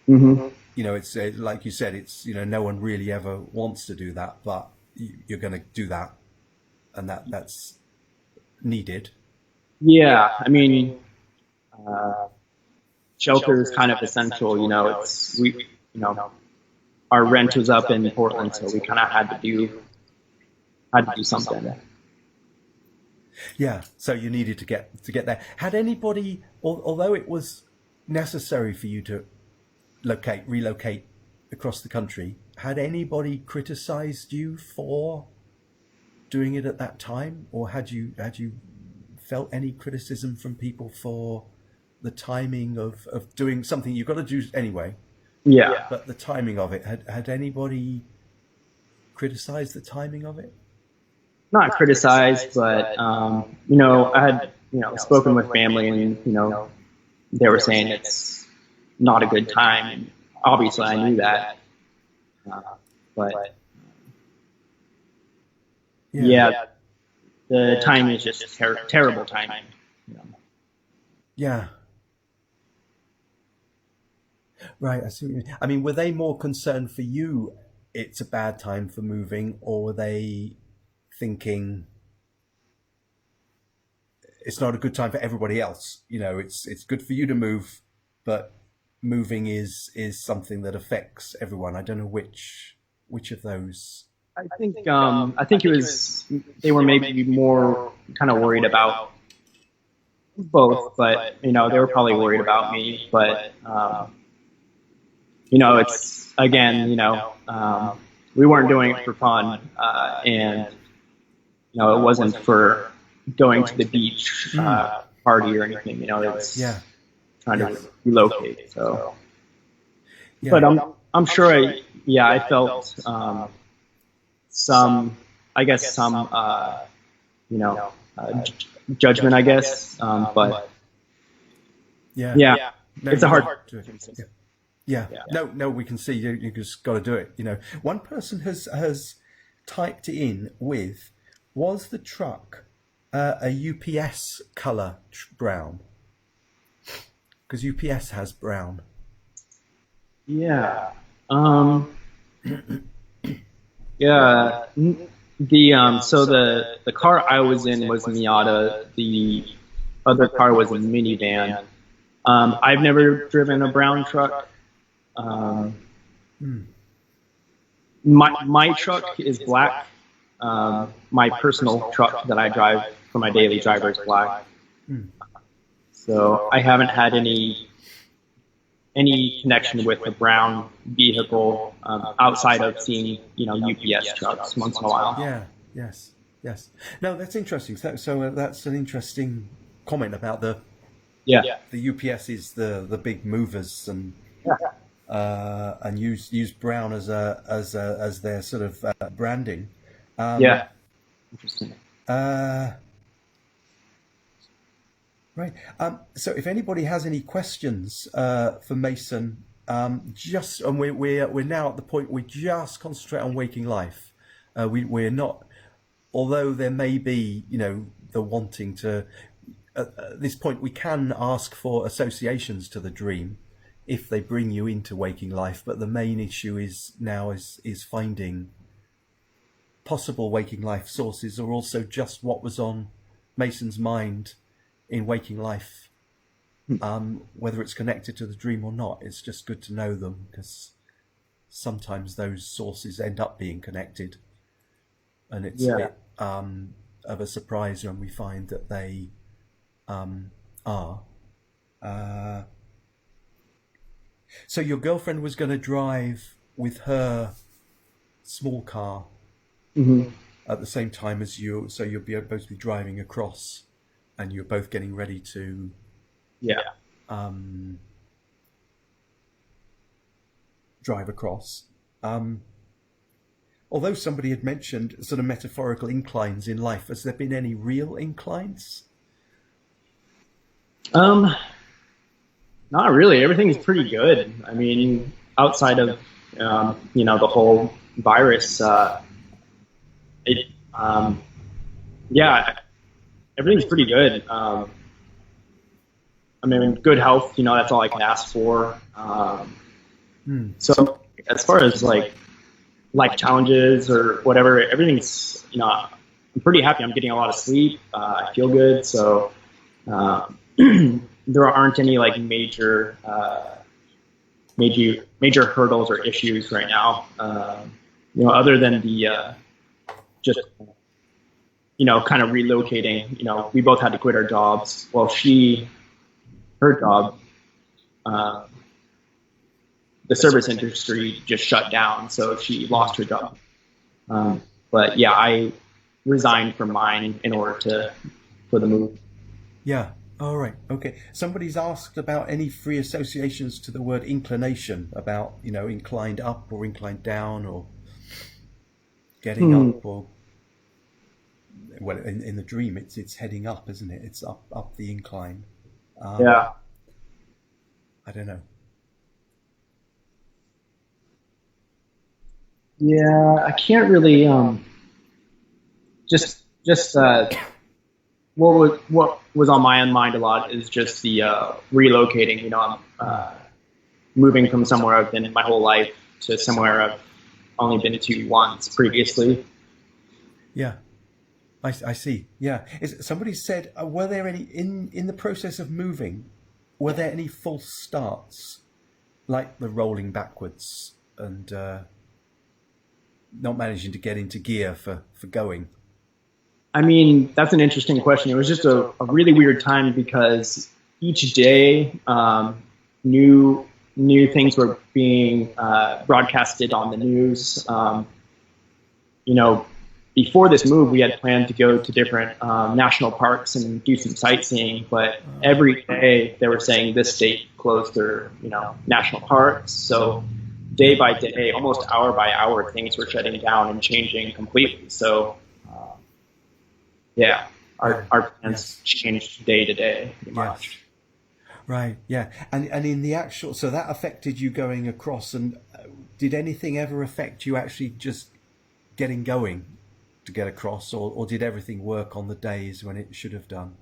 Mm-hmm. It's like you said. It's no one really ever wants to do that, but you're going to do that, and that's needed. Yeah, I mean, shelter is kind of essential. Our rent was up in Portland, so we kind of had to do something. Yeah, so you needed to get there. Had anybody, although it was necessary for you to relocate across the country, had anybody criticized you for doing it at that time, or had you felt any criticism from people for the timing of doing something you've got to do anyway? Yeah. But the timing of it, had anybody criticized the timing of it? Not criticized, but I had spoken with family, and they were saying it's not a good time. And obviously, I knew that, but the timing is just terrible timing. Yeah. Right, I see what you mean. I mean, were they more concerned for you it's a bad time for moving, or were they thinking it's not a good time for everybody else? You know, it's good for you to move, but moving is something that affects everyone. I don't know which of those. I think it was they were maybe more kind of worried about both, but you know they were probably worried about me. But you know, it's again, you know, we weren't doing it for fun, and you know, it wasn't for going to the beach party or anything. You know, it's Yeah, trying to yes, relocate. So, but yeah, I'm sure I felt some, I guess some you know judgment, I guess, but yeah. yeah, No, it's you a hard. got to do it. Yeah. No, we can see you just got to do it. You know, one person has typed in with, was the truck a UPS color brown? Because UPS has brown. Yeah. Yeah. The so the car I was in was Miata. The other car was a minivan. I've never driven a brown truck. Um, my truck is black. My personal truck that I drive for my daily driver is black. So I haven't had any connection with a brown vehicle outside of seeing, you know, UPS trucks once in a while. Yeah. Yes. Yes. No, that's interesting. So that's an interesting comment about Yeah. the UPS is the big movers and use brown as their sort of branding. Yeah. Interesting. Right. So if anybody has any questions for Mason, just and we're now at the point we just concentrate on waking life. We're not, although there may be, you know, the wanting to. At this point, we can ask for associations to the dream if they bring you into waking life. But the main issue is now is finding possible waking life sources, or also just what was on Mason's mind in waking life, whether it's connected to the dream or not. It's just good to know them, because sometimes those sources end up being connected, and it's a bit of a surprise when we find that they are. So your girlfriend was going to drive with her small car at the same time as you, so you'll be both be driving across, and you're both getting ready to drive across. Although somebody had mentioned sort of metaphorical inclines in life, has there been any real inclines? Not really. Everything's pretty good. I mean, outside of you know, the whole virus, it yeah, everything's pretty good. I mean, good health. You know, that's all I can ask for. So as far as like life challenges or whatever, everything's, you know, I'm pretty happy. I'm getting a lot of sleep. I feel good. So there aren't any like major hurdles or issues right now. You know, other than the just, you know, kind of relocating. You know, we both had to quit our jobs. Well, her job, the service industry just shut down, so she lost her job. But yeah, I resigned from mine in order for the move. Yeah. All right. Okay. Somebody's asked about any free associations to the word inclination, about, you know, inclined up or inclined down, or getting up, or well, in the dream, it's heading up, isn't it? It's up the incline. Yeah. I don't know. Yeah, I can't really just what was on my mind a lot is just the relocating. You know, moving from somewhere I've been in my whole life to somewhere I've only been to once previously. Yeah. I see. Yeah. Somebody said, were there any in the process of moving? Were there any false starts, like the rolling backwards and not managing to get into gear for going? I mean, that's an interesting question. It was just a really weird time because each day, new things were being broadcasted on the news. You know, before this move, we had planned to go to different national parks and do some sightseeing, but every day they were saying this state closed their, national parks. So day by day, almost hour by hour, things were shutting down and changing completely. So, yeah, our plans changed day to day, pretty much. Right. Yeah. And in the actual, so that affected you going across. And did anything ever affect you actually just getting going to get across, or did everything work on the days when it should have done?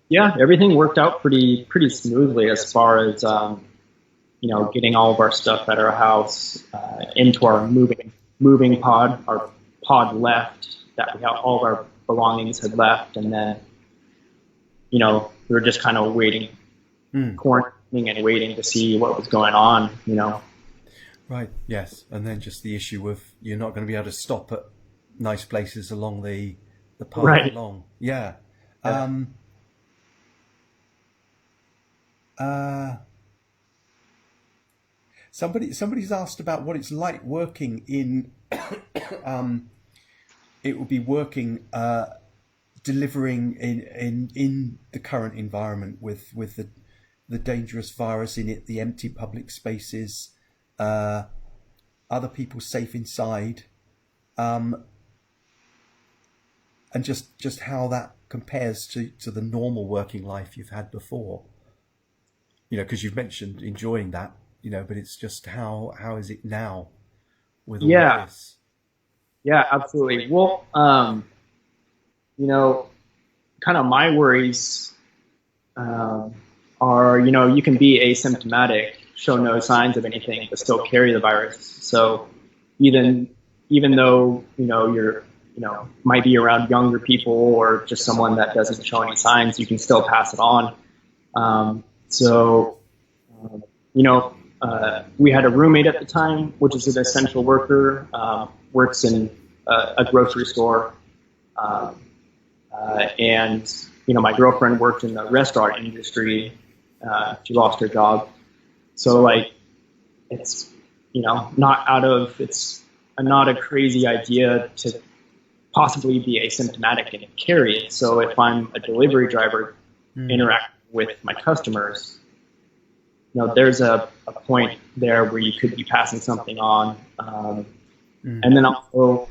Yeah, everything worked out pretty smoothly as far as getting all of our stuff at our house into our moving pod. Our pod left, that we have all of our belongings had left, and then we were just kind of waiting, quarantining and waiting to see what was going on. Right. Yes. And then just the issue of you're not going to be able to stop at nice places along the path Right. along. Yeah. Somebody's asked about what it's like working in. It will be working delivering in the current environment with the dangerous virus in it, the empty public spaces, other people safe inside, and just how that compares to the normal working life you've had before. Because you've mentioned enjoying that, but it's just how is it now with all of this? Yeah, absolutely. Well, kind of my worries are, you can be asymptomatic, show no signs of anything, but still carry the virus. So even though, you're, might be around younger people or just someone that doesn't show any signs, you can still pass it on. We had a roommate at the time, which is an essential worker, works in a grocery store. And my girlfriend worked in the restaurant industry. She lost her job. So it's, it's not a crazy idea to possibly be asymptomatic and carry it. So if I'm a delivery driver interacting with my customers, there's a point there where you could be passing something on. And then also,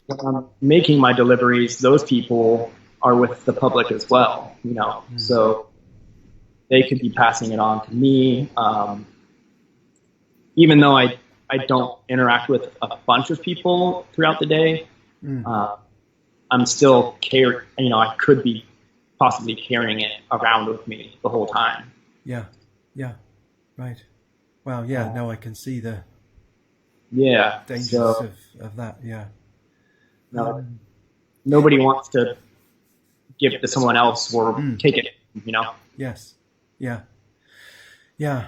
when I'm making my deliveries, those people are with the public as well, so they could be passing it on to me. Even though I don't interact with a bunch of people throughout the day, I'm still I could be possibly carrying it around with me the whole time. Yeah. Yeah. Right. Wow. Yeah. No, I can see the dangers of that. Yeah. No, nobody wants to give it to someone else or take it, Yes. Yeah. Yeah.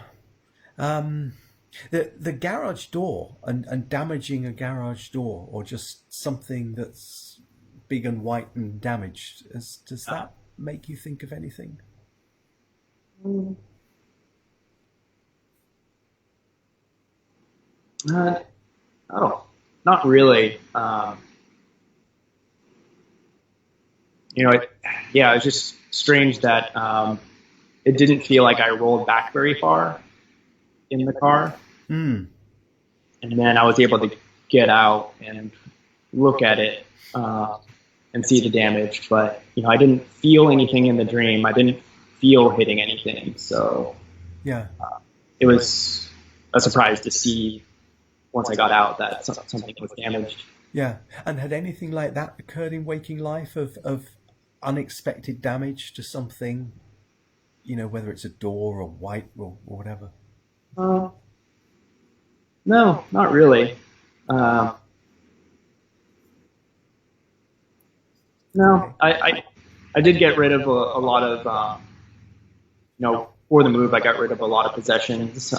The garage door and damaging a garage door, or just something that's big and white and damaged, does that make you think of anything? Oh, not really. It was just strange that it didn't feel like I rolled back very far in the car. And then I was able to get out and look at it and see the damage. But, I didn't feel anything in the dream. I didn't feel hitting anything. So it was a surprise to see once I got out that something was damaged. Yeah. And had anything like that occurred in waking life of unexpected damage to something, whether it's a door or white or whatever? Uh, no, not really. Um, Okay. no, I did get rid of a lot of, for the move, I got rid of a lot of possessions,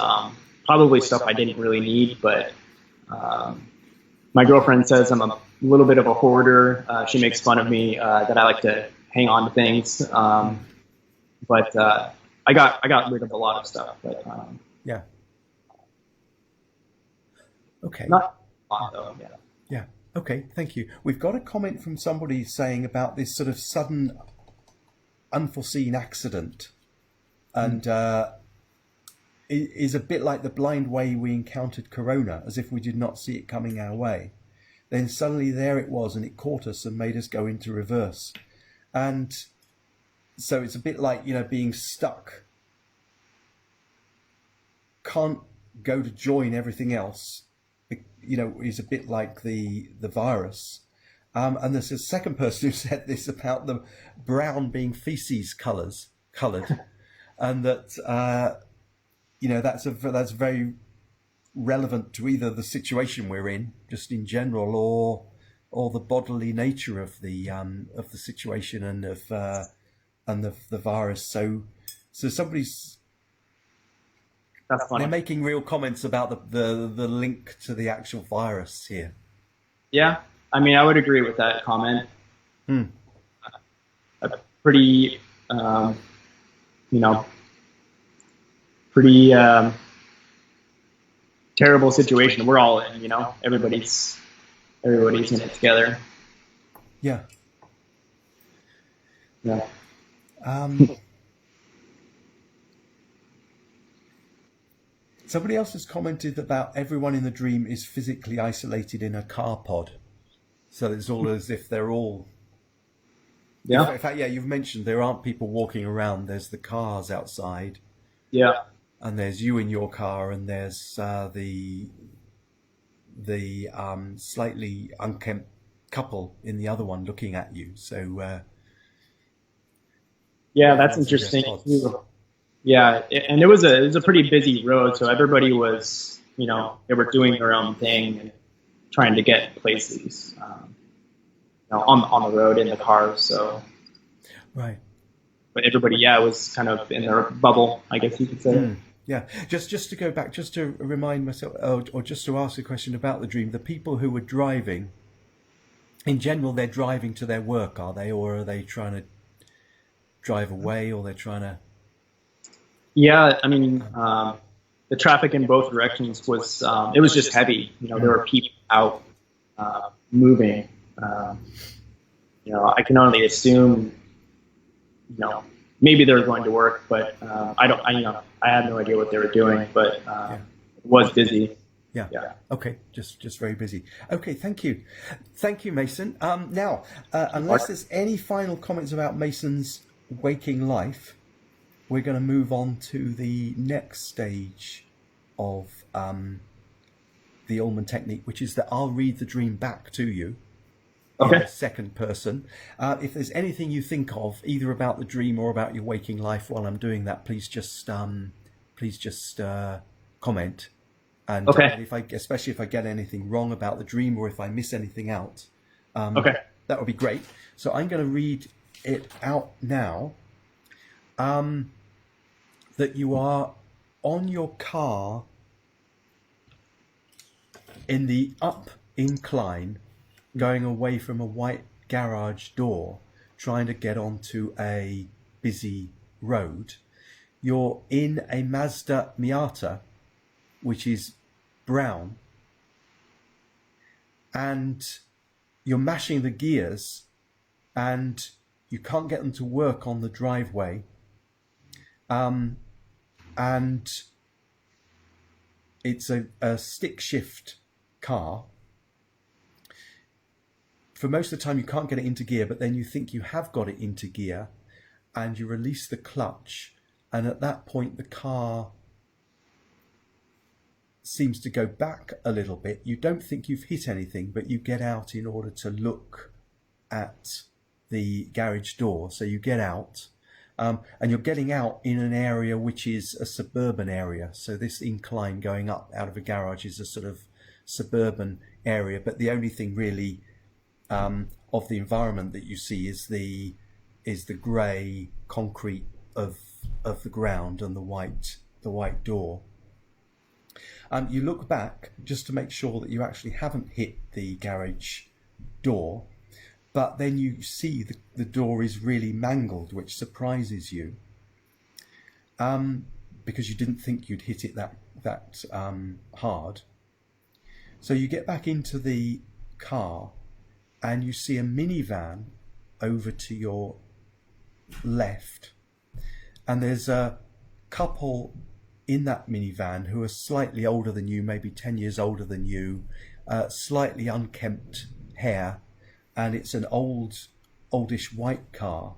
probably stuff I didn't really need, but um, my girlfriend says I'm a little bit of a hoarder. She makes fun of me that I like to hang on to things, but I got rid of a lot of stuff, but Yeah. Okay. not a Yeah. lot though. Yeah. Yeah. Okay. Thank you. We've got a comment from somebody saying about this sort of sudden, unforeseen accident, and is a bit like the blind way we encountered Corona, as if we did not see it coming our way. Then suddenly there it was, and it caught us and made us go into reverse. And so it's a bit like, being stuck. Can't go to join everything else, is a bit like the virus. And there's a second person who said this about the brown being feces coloured, and that that's very relevant to either the situation we're in, just in general, or the bodily nature of the situation and of the virus. So somebody's That's they're funny. making real comments about the link to the actual virus here. Yeah, I mean, I would agree with that comment. Hmm. A pretty, you know, pretty terrible situation we're all in. Everybody's in it together. Yeah. Yeah. Somebody else has commented about everyone in the dream is physically isolated in a car pod. So it's all as if they're all. Yeah. In fact, yeah, you've mentioned there aren't people walking around. There's the cars outside, Yeah. and there's you in your car, and there's the slightly unkempt couple in the other one looking at you. So Yeah, that's everyone's in their interesting pods. too. Yeah, and it was a pretty busy road, so everybody was, they were doing their own thing and trying to get places, on the road in the cars. So, Right. but everybody, yeah, was kind of in their bubble, I guess you could say. Yeah, just to go back, just to remind myself, or just to ask a question about the dream. The people who were driving, in general, they're driving to their work, are they, or are they trying to drive away, or they're trying to? Yeah, I mean, the traffic in both directions was it was just heavy. There were people out moving. I can only assume, maybe they were going to work, but I don't. I have no idea what they were doing, but it was busy. Yeah. Yeah. Okay. Just very busy. Okay. Thank you, Mason. Now, unless there's any final comments about Mason's waking life, we're going to move on to the next stage of the Allman technique, which is that I'll read the dream back to you in Okay. the second person. If there's anything you think of, either about the dream or about your waking life while I'm doing that, please just comment. And Okay. especially if I get anything wrong about the dream or if I miss anything out, Okay. that would be great. So I'm going to read it out now. That you are on your car in the up incline, going away from a white garage door, trying to get onto a busy road. You're in a Mazda Miata, which is brown, and you're mashing the gears, and you can't get them to work on the driveway. And it's a stick shift car. For most of the time you can't get it into gear, but then you think you have got it into gear and you release the clutch, and at that point the car seems to go back a little bit. You don't think you've hit anything, but you get out in order to look at the garage door. So you get out, And you're getting out in an area which is a suburban area. So this incline going up out of a garage is a sort of suburban area, but the only thing really of the environment that you see is the grey concrete of the ground and the white door. You look back just to make sure that you actually haven't hit the garage door, but then you see the door is really mangled, which surprises you, because you didn't think you'd hit it that hard. So you get back into the car and you see a minivan over to your left, and there's a couple in that minivan who are slightly older than you, maybe 10 years older than you, slightly unkempt hair, and it's an oldish white car,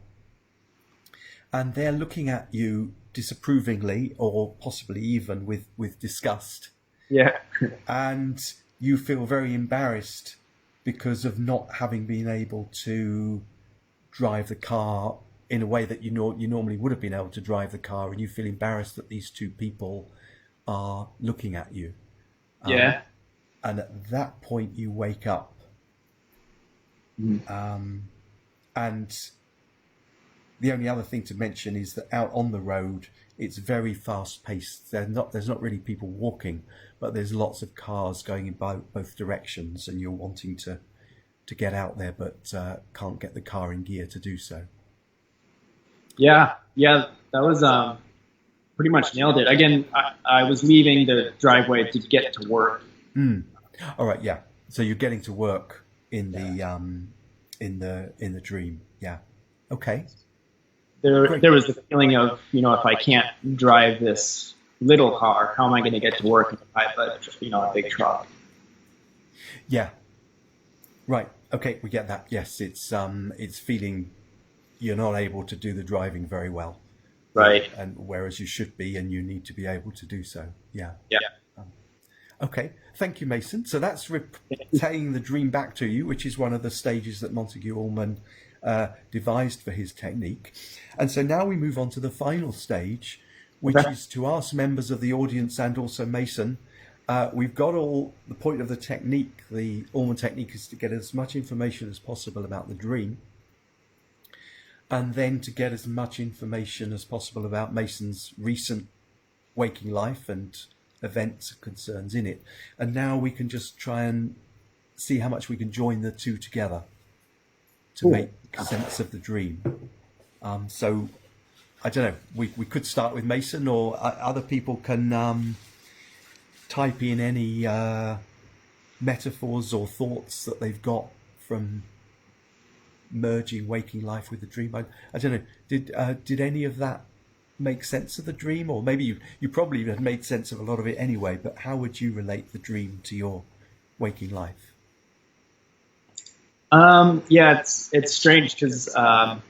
and they're looking at you disapprovingly, or possibly even with disgust. Yeah. And you feel very embarrassed because of not having been able to drive the car in a way that you normally would have been able to drive the car, and you feel embarrassed that these two people are looking at you. Yeah. And at that point you wake up. And the only other thing to mention is that out on the road, it's very fast paced. There's not really people walking, but there's lots of cars going in both directions, and you're wanting to get out there, but can't get the car in gear to do so. Yeah. That was pretty much nailed it. Again, I was leaving the driveway to get to work. All right, yeah. So you're getting to work in the dream. Yeah. Okay. There was the feeling of, if I can't drive this little car, how am I going to get to work if I have a big truck? Yeah. Right. Okay, we get that. Yes, it's feeling you're not able to do the driving very well. Right. And whereas you should be, and you need to be able to do so. Yeah. Yeah. Okay. Thank you, Mason. So that's replaying the dream back to you, which is one of the stages that Montague Allman devised for his technique. And so now we move on to the final stage, which is to ask members of the audience and also Mason. We've got all the point of the technique. The Allman technique is to get as much information as possible about the dream, and then to get as much information as possible about Mason's recent waking life and events and concerns in it. And now we can just try and see how much we can join the two together to make sense of the dream. So I don't know, we could start with Mason, or other people can type in any metaphors or thoughts that they've got from merging waking life with the dream. I don't know, did any of that make sense of the dream? Or maybe you probably had made sense of a lot of it anyway, but how would you relate the dream to your waking life? Yeah, it's strange because I've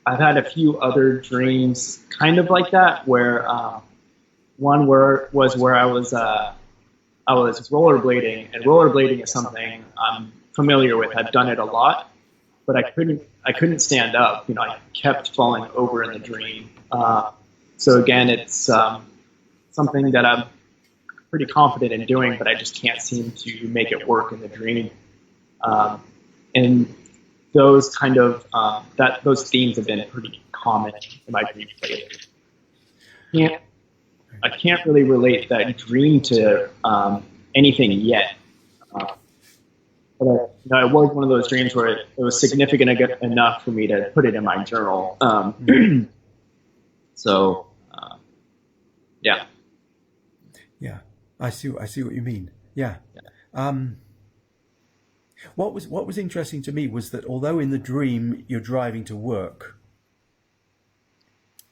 had a few other dreams kind of like that, where one was where I was rollerblading, and rollerblading is something I'm familiar with. I've done it a lot, but I couldn't stand up. I kept falling over in the dream. So again, it's something that I'm pretty confident in doing, but I just can't seem to make it work in the dream. And those kind of those themes have been pretty common in my dreams lately. I can't really relate that dream to anything yet. But it was one of those dreams where it was significant enough for me to put it in my journal. So, yeah. Yeah, I see what you mean. Yeah. What was interesting to me was that although in the dream you're driving to work,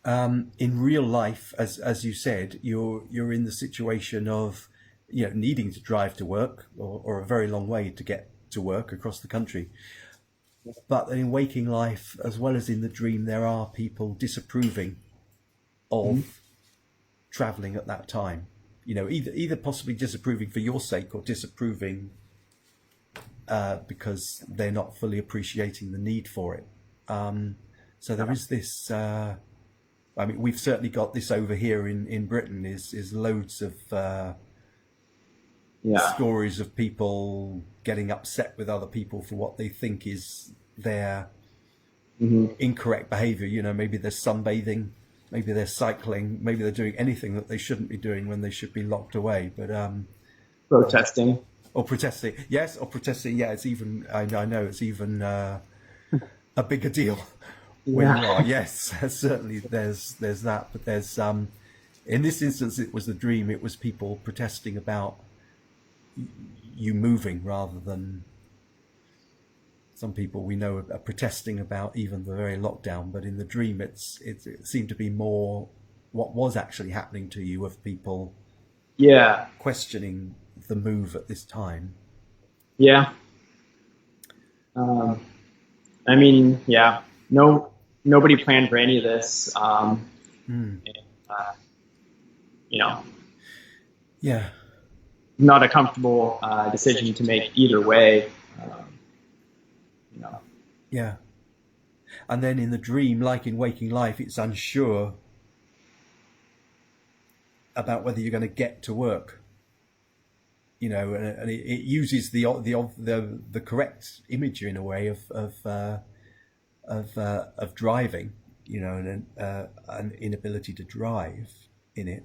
in real life, as you said, you're in the situation of needing to drive to work, or a very long way to get to work across the country. But in waking life, as well as in the dream, there are people disapproving of traveling at that time. Either possibly disapproving for your sake, or disapproving because they're not fully appreciating the need for it. So there is this I mean, we've certainly got this over here in Britain. Is loads of Yeah. stories of people getting upset with other people for what they think is their incorrect behavior. You know, maybe they're sunbathing, maybe they're cycling, maybe they're doing anything that they shouldn't be doing when they should be locked away. But Protesting. or protesting, yes, or protesting. Yeah, it's even. I know it's even a bigger deal when you are. Yes, certainly. There's that, but there's in this instance, it was the dream. It was people protesting about you moving rather than some people we know are protesting about even the very lockdown. But in the dream, it seemed to be more what was actually happening to you, of people questioning the move at this time. Yeah. I mean, yeah, nobody planned for any of this. You know, Yeah. not a comfortable decision to make either way. You know. Yeah. And then in the dream, like in waking life, it's unsure about whether you're going to get to work. You know, and it uses the correct imagery in a way of driving. You know, and an inability to drive in it.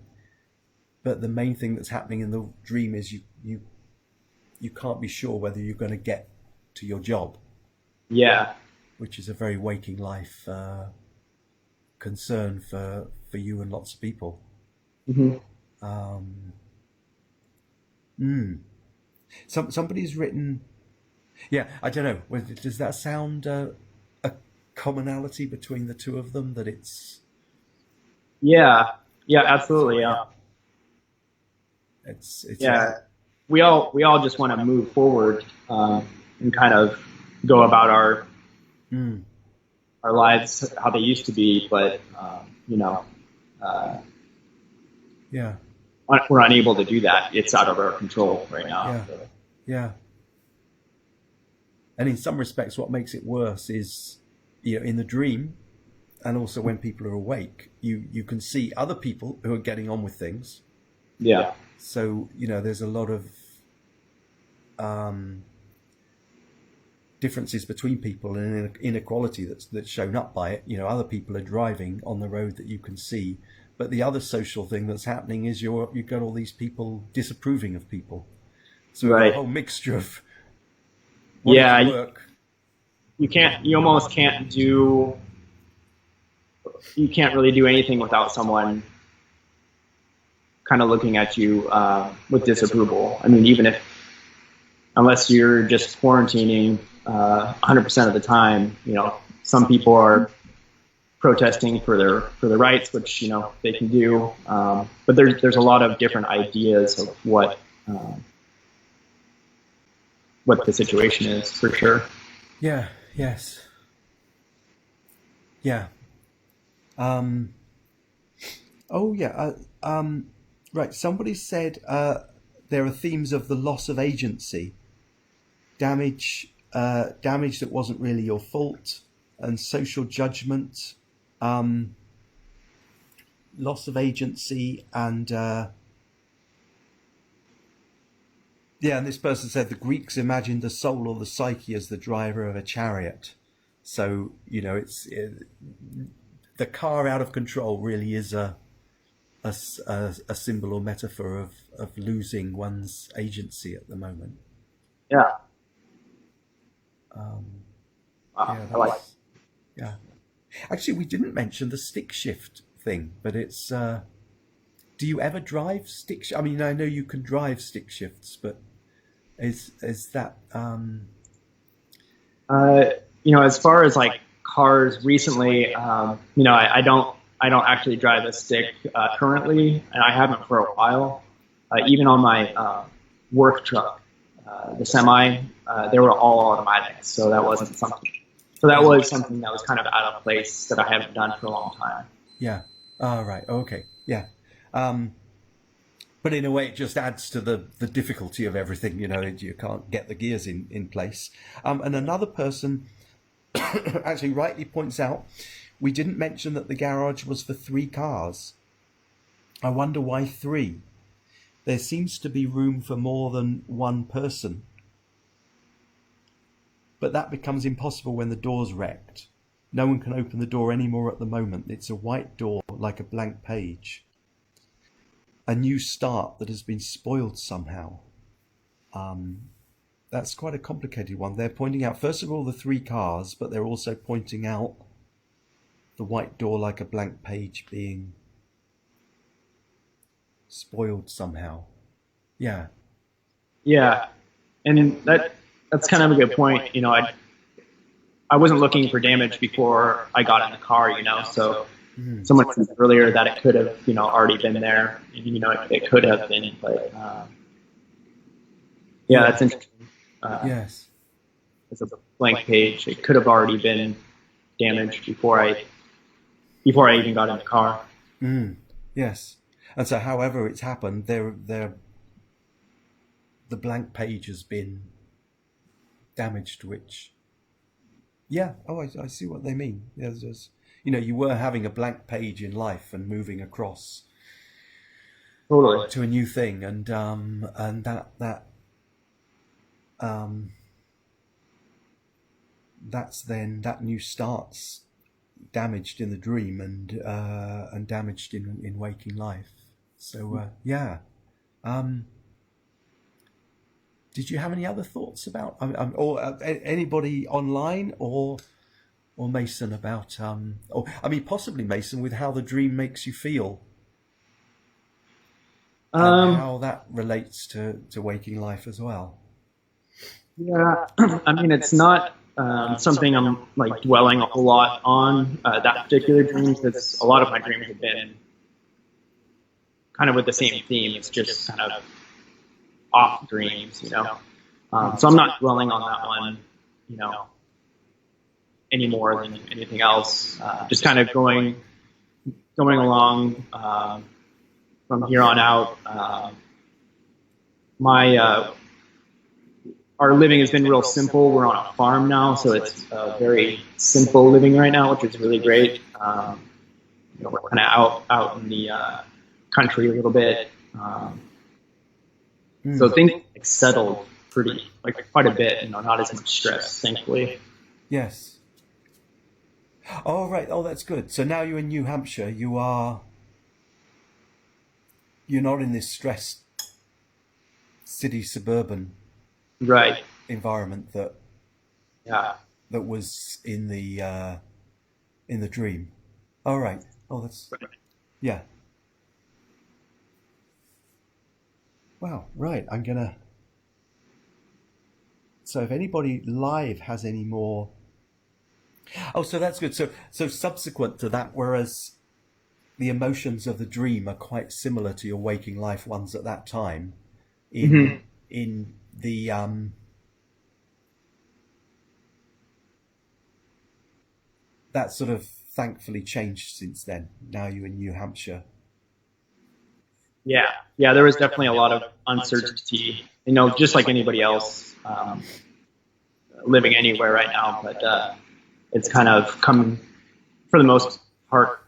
But the main thing that's happening in the dream is you can't be sure whether you're going to get to your job. Yeah. Which is a very waking life concern for you and lots of people. Somebody's written. Yeah, I don't know. Does that sound a commonality between the two of them? That it's. Yeah. Absolutely. Yeah. It's yeah. We all just want to move forward and kind of go about our lives how they used to be, but yeah, we're unable to do that. It's out of our control right now. Yeah. And in some respects, what makes it worse is, you know, in the dream, and also when people are awake, you can see other people who are getting on with things. Yeah. So, you know, there's a lot of differences between people and an inequality that's shown up by it. You know, other people are driving on the road that you can see, but the other social thing that's happening is you've got all these people disapproving of people. So right. A whole mixture of work. You can't really do anything without someone kind of looking at you with disapproval. I mean, unless you're just quarantining 100% of the time, you know, some people are protesting for their rights, which, you know, they can do. But there's a lot of different ideas of what the situation is, for sure. Yeah. Yes. Yeah. Oh yeah. Right. Somebody said there are themes of the loss of agency, damage that wasn't really your fault, and social judgment, loss of agency, and and this person said the Greeks imagined the soul or the psyche as the driver of a chariot. So, you know, the car out of control really is a symbol or metaphor of losing one's agency at the moment. Yeah. Yeah. Actually, we didn't mention the stick shift thing, but it's. Do you ever drive stick? I mean, I know you can drive stick shifts, but is that? You know, as far as like cars recently, you know, I don't actually drive a stick currently, and I haven't for a while. Even on my work truck, the semi, they were all automatic, so that wasn't something. So that was something that was kind of out of place that I haven't done for a long time. Yeah. Oh, right. Okay. Yeah. But in a way, it just adds to the difficulty of everything. You know, you can't get the gears in place. And another person actually rightly points out, We didn't mention that the garage was for 3 cars. I wonder why 3. There seems to be room for more than one person. But that becomes impossible when the door's wrecked. No one can open the door anymore at the moment. It's a white door, like a blank page. A new start that has been spoiled somehow. That's quite a complicated one. They're pointing out, first of all, the 3 cars, but they're also pointing out the white door like a blank page being spoiled somehow. Yeah. Yeah, and that's kind of a good point. You know, I wasn't looking for damage before I got in the car. You know, so someone said earlier that it could have, you know, already been there. You know, it could have been, but yeah, that's interesting. Yes. It's a blank page. It could have already been damaged before I even got in the car. Yes. And so, however it's happened, the blank page has been damaged, which, yeah, I see what they mean. There's, you know, you were having a blank page in life and moving across Totally. to a new thing, and that's then that new starts damaged in the dream and damaged in waking life. So yeah. Did you have any other thoughts about, or anybody online or Mason about, or I mean possibly Mason, with how the dream makes you feel, and how that relates to waking life as well? Yeah, I mean, it's not something I'm like dwelling a whole lot on, that particular dream, because a lot of my dreams have been kind of with the same theme. It's just kind of off dreams, you know. So I'm not dwelling on that one, you know, any more than anything else. Just kind of going along from here on out. Our living has been real simple. We're on a farm now, so it's very simple living right now, which is really great. You know, we're kind of out in the country a little bit. So things like settled quite a bit, you know, not as much stress, thankfully. Yes. Oh, right. Oh, that's good. So now you're in New Hampshire. You're not in this stressed city suburban Right. environment that was in the dream. All right. Oh, that's Right. Yeah. Wow. Right. So if anybody live has any more. Oh, so that's good. So subsequent to that, whereas the emotions of the dream are quite similar to your waking life ones at that time, in the that sort of thankfully changed since then. Now you're in New Hampshire. Yeah. There was definitely a lot of uncertainty, you know, just like anybody else living anywhere right now. But it's kind of come, for the most part,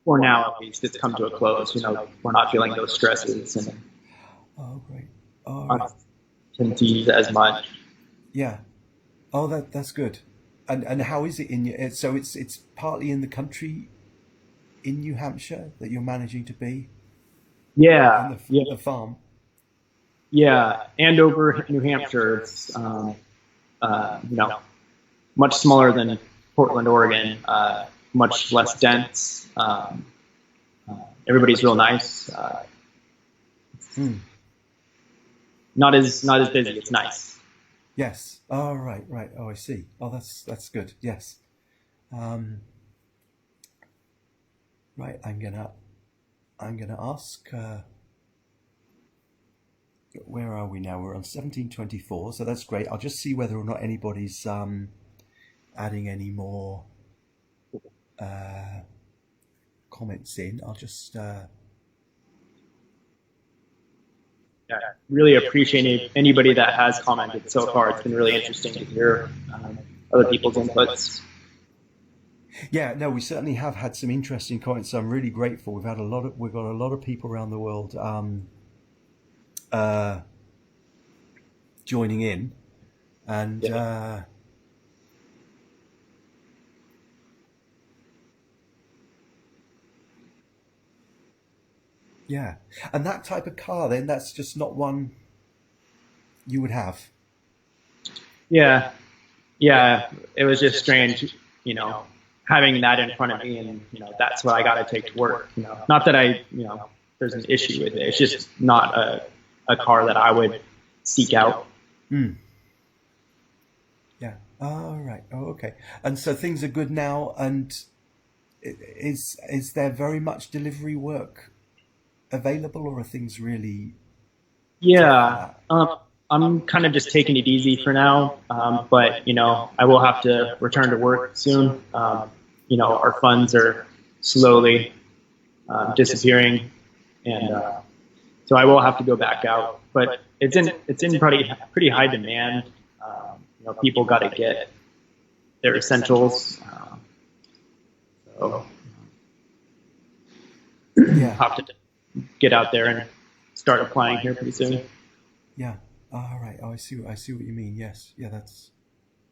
for now at least, it's come to a close. You know, we're not feeling those stresses and Great. Right. uncertainties as much. Yeah. Oh, that's good. And how is it in your? So it's partly in the country, in New Hampshire, that you're managing to be. Yeah. The farm. Yeah, Andover, New Hampshire. It's you know, much smaller than Portland, Oregon. Much less dense. Everybody's real nice. Not as busy. It's nice. Yes. Oh, right. Oh, I see. Oh, that's good. Yes. Right. I'm gonna ask. Where are we now? We're on 1724, so that's great. I'll just see whether or not anybody's adding any more comments in. I'll just. Yeah, really appreciate anybody that has commented so far. It's been really interesting to hear other people's inputs. Yeah, no, we certainly have had some interesting comments. So I'm really grateful. We've got a lot of people around the world uh, joining in, and Yeah. yeah, and that type of car, then that's just not one you would have. Yeah. Yeah. It was just strange, you know, having that in front of me, and that's what I got to take to work. Not that there's an issue with it. It's just not a car that I would seek out. Mm. Yeah. All right. Oh, okay. And so things are good now. And is there very much delivery work available, or are things really tough for Yeah. that? I'm kind of just taking it easy for now, but I will have to return to work soon. Our funds are slowly disappearing, and so I will have to go back out. But it's in pretty high demand. People got to get their essentials, so Yeah. have to get out there and start applying here pretty soon. Yeah. All right. Oh, I see what you mean. Yes. Yeah.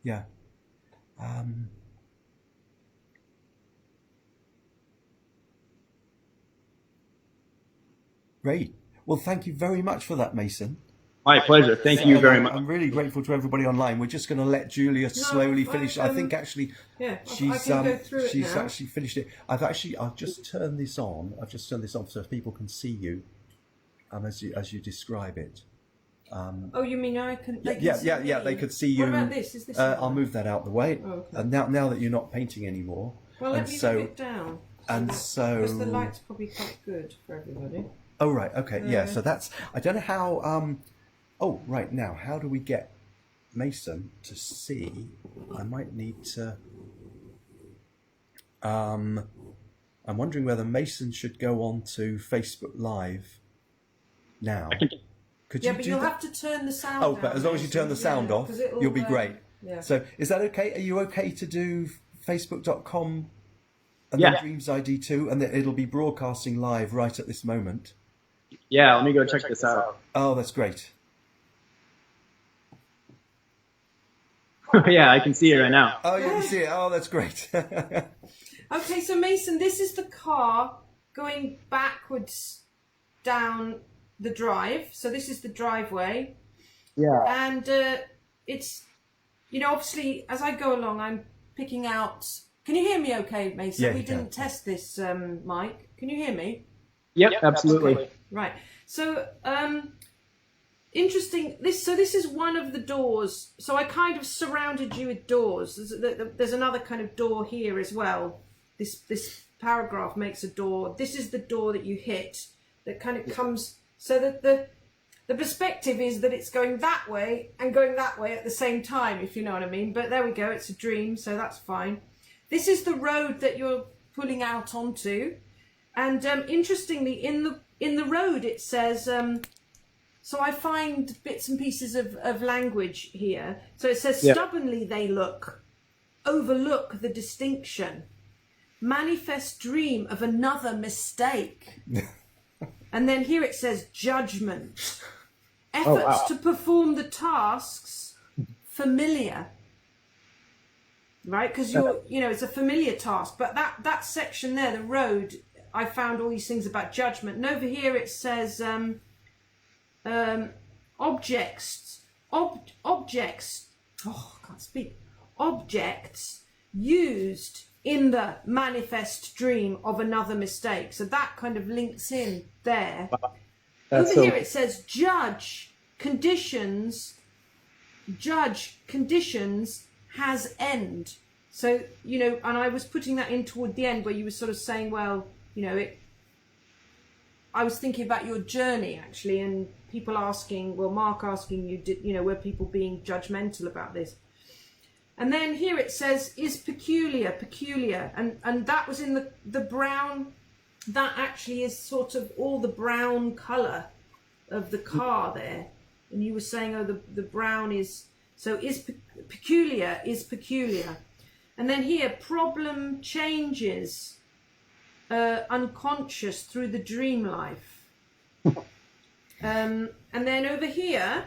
Yeah. Um, Great. Well, thank you very much for that, Mason. My pleasure. Thank you And very much. I'm really grateful to everybody online. We're just going to let Julia slowly finish. I think actually, Yeah, I she's can go through it she's now. actually finished it. I've just turned this on. I've just turned this on so people can see you, as you describe it. Oh, you mean I can? They can Yeah, see yeah, yeah. me? They could see you. What about this? Is this? I'll move that out the way. Oh, okay. And now that you're not painting anymore, Well, and let me so move it down. Because the light's probably quite good for everybody. Oh right, okay, yeah. So that's I don't know how. Oh right, now how do we get Mason to see? I might need to. I'm wondering whether Mason should go on to Facebook Live now. Could Yeah, you but do you'll that? have to turn the sound. Oh, but as long as you turn the sound off, 'cause it'll, you'll be great. Yeah. So is that okay? Are you okay to do Facebook.com and Yeah. then Dreams ID 2, and then it'll be broadcasting live right at this moment? Yeah, let me go check this out. Oh, that's great. Yeah, I can see it right now. Oh, you can see it. Oh, that's great. Okay, so Mason, this is the car going backwards down the drive. So this is the driveway. Yeah. And it's, obviously, as I go along, I'm picking out... Can you hear me okay, Mason? Yeah, We you can. didn't test this, Mike. Can you hear me? Yep, absolutely. Okay, right. So, interesting. This is one of the doors. So I kind of surrounded you with doors. There's another kind of door here as well. This paragraph makes a door. This is the door that you hit that kind of comes so that the perspective is that it's going that way and going that way at the same time, if you know what I mean. But there we go. It's a dream, so that's fine. This is the road that you're pulling out onto. And interestingly, in the road it says, so I find bits and pieces of language here. So it says, stubbornly they overlook the distinction, manifest dream of another mistake. And then here it says judgment, efforts to perform the tasks familiar. Right, because it's a familiar task. But that section there, the road, I found all these things about judgment. And over here it says objects. Oh, I can't speak. Objects used in the manifest dream of another mistake. So that kind of links in there. Over here it says judge conditions has end. So, and I was putting that in toward the end where you were sort of saying, well, I was thinking about your journey actually, and people asking, well, Mark asking you, were people being judgmental about this? And then here it says, is peculiar. And that was in the brown, that actually is sort of all the brown colour of the car there. And you were saying, oh, the brown is, so is peculiar. And then here, problem changes unconscious through the dream life. And then over here,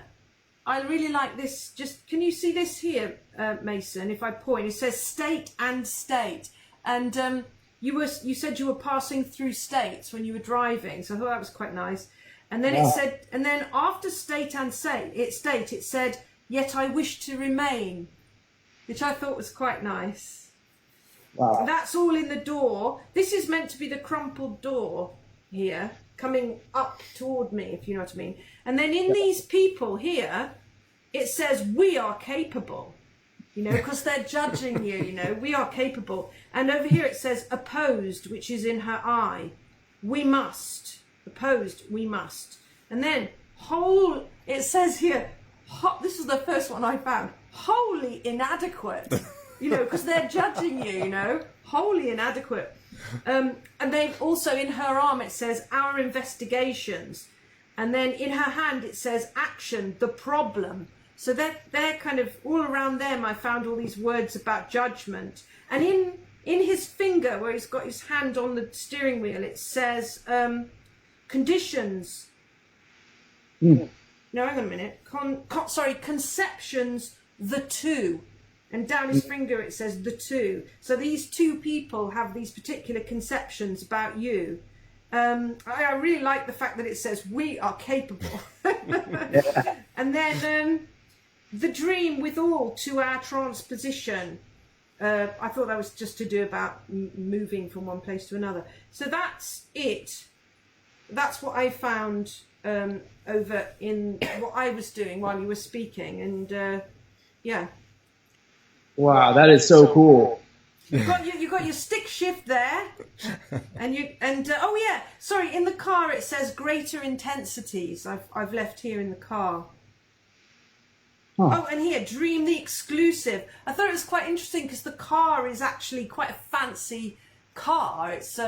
I really like this. Just, can you see this here, Mason? If I point, it says state and state. And you said you were passing through states when you were driving, so I thought that was quite nice. And then it said, and then after state and state, it said, yet I wish to remain, which I thought was quite nice. Wow. And that's all in the door. This is meant to be the crumpled door here, coming up toward me, if you know what I mean. And then in these people here, it says, we are capable, you know, because they're judging you, you know, we are capable. And over here it says opposed, which is in her eye. We must. Opposed, we must. And then it says here, this is the first one I found, wholly inadequate, you know, because they're judging you, you know, wholly inadequate. And then also in her arm it says our investigations, and then in her hand it says action, the problem. So they're kind of all around them. I found all these words about judgment, and in his finger where he's got his hand on the steering wheel, it says conditions. No, hang on a minute. Conceptions, the two. And down his finger it says the two. So these two people have these particular conceptions about you. I really like the fact that it says we are capable. And then the dream withal to our transposition. I thought that was just to do about moving from one place to another. So that's it. That's what I found over in what I was doing while you were speaking. And yeah. Wow, that is so cool. You got your stick shift there, and oh yeah, sorry. In the car it says greater intensities. I've left here in the car. Huh. Oh, and here dream the exclusive. I thought it was quite interesting because the car is actually quite a fancy car. It's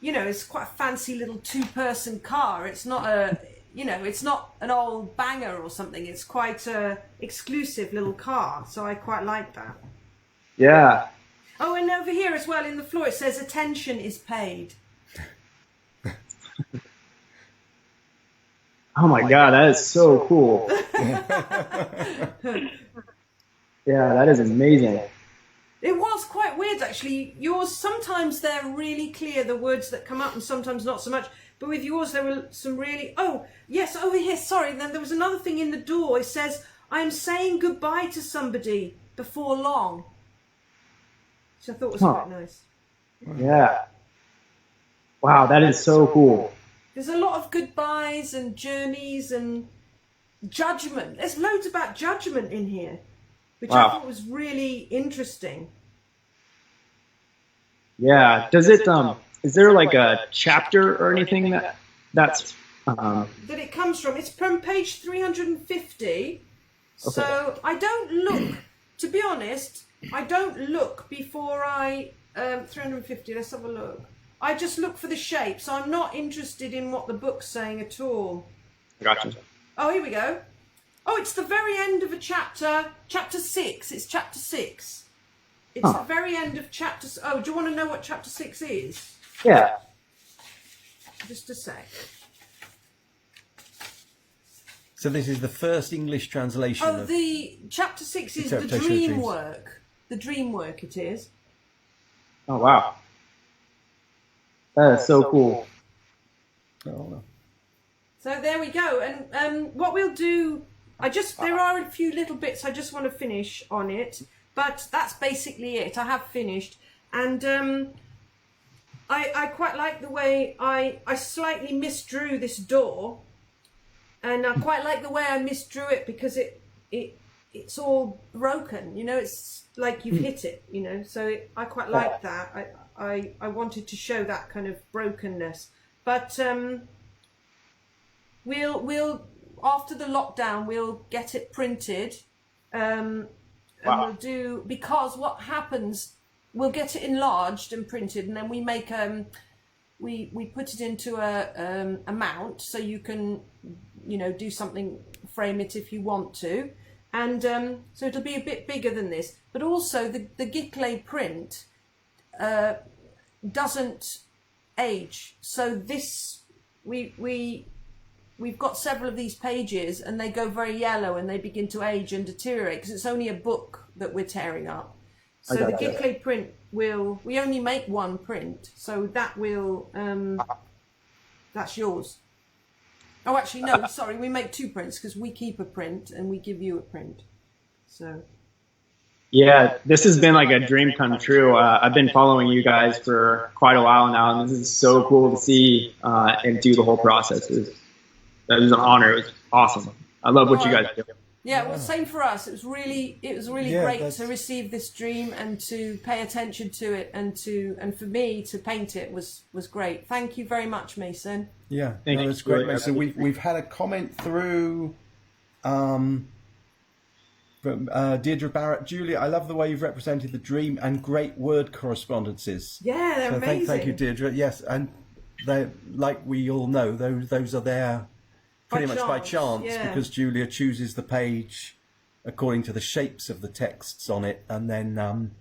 you know, it's quite a fancy little two-person car. It's not a, you know, it's not an old banger or something. It's quite a exclusive little car. So I quite like that. Yeah. Oh, and over here as well in the floor, it says attention is paid. Oh my God, that is so cool. Yeah, that is amazing. It was quite weird, actually. Yours, sometimes they're really clear, the words that come up, and sometimes not so much. But with yours, there were some really... Oh, yes, over here, sorry. Then there was another thing in the door. It says, I'm saying goodbye to somebody before long. Which I thought was quite nice. Yeah. Wow, that is so cool. There's a lot of goodbyes and journeys and judgment. There's loads about judgment in here, which I thought was really interesting. Yeah. Does it is there like a chapter or anything that's that it comes from? It's from page 350. Okay. So I don't look, to be honest, I don't look before I 350. Let's have a look. I just look for the shape, so I'm not interested in what the book's saying at all. Gotcha. Oh, here we go. Oh, it's the very end of a chapter. Chapter 6. It's chapter 6. It's the very end of chapter... Oh, do you want to know what chapter 6 is? Yeah. Just a sec. So this is the first English translation of... the chapter 6 is the dream work. The dream work it is. Oh, wow. That is so cool. Oh. So there we go. And what we'll do... there are a few little bits I just want to finish on it. But that's basically it. I have finished. And I quite like the way I slightly misdrew this door. And I quite like the way I misdrew it because it's all broken. You know, it's like you've hit it, you know. So I quite like that. I wanted to show that kind of brokenness. But we'll after the lockdown, we'll get it printed. And we'll do, because what happens, we'll get it enlarged and printed, and then we make we put it into a mount, so you can, you know, do something, frame it if you want to, And so it'll be a bit bigger than this. But also the Giclée print doesn't age. So this, we've got several of these pages and they go very yellow and they begin to age and deteriorate because it's only a book that we're tearing up. So the Giclée print we only make one print, so that will, that's yours. Oh, actually, no, sorry, we make two prints because we keep a print and we give you a print. So. Yeah, this has been like a dream come true. I've been following you guys for quite a while now, and this is so cool to see and do the whole process. It was an honor. It was awesome. I love what you guys do. Yeah, well, same for us. It was really great to receive this dream and to pay attention to it, and for me to paint it was great. Thank you very much, Mason. Yeah, no, it's great, Mason. We've had a comment through from Deirdre Barrett. Julia, I love the way you've represented the dream and great word correspondences. Yeah, they're amazing. Thank you, Deirdre. Yes, and they, like we all know, those are there pretty much by chance, because Julia chooses the page according to the shapes of the texts on it, and then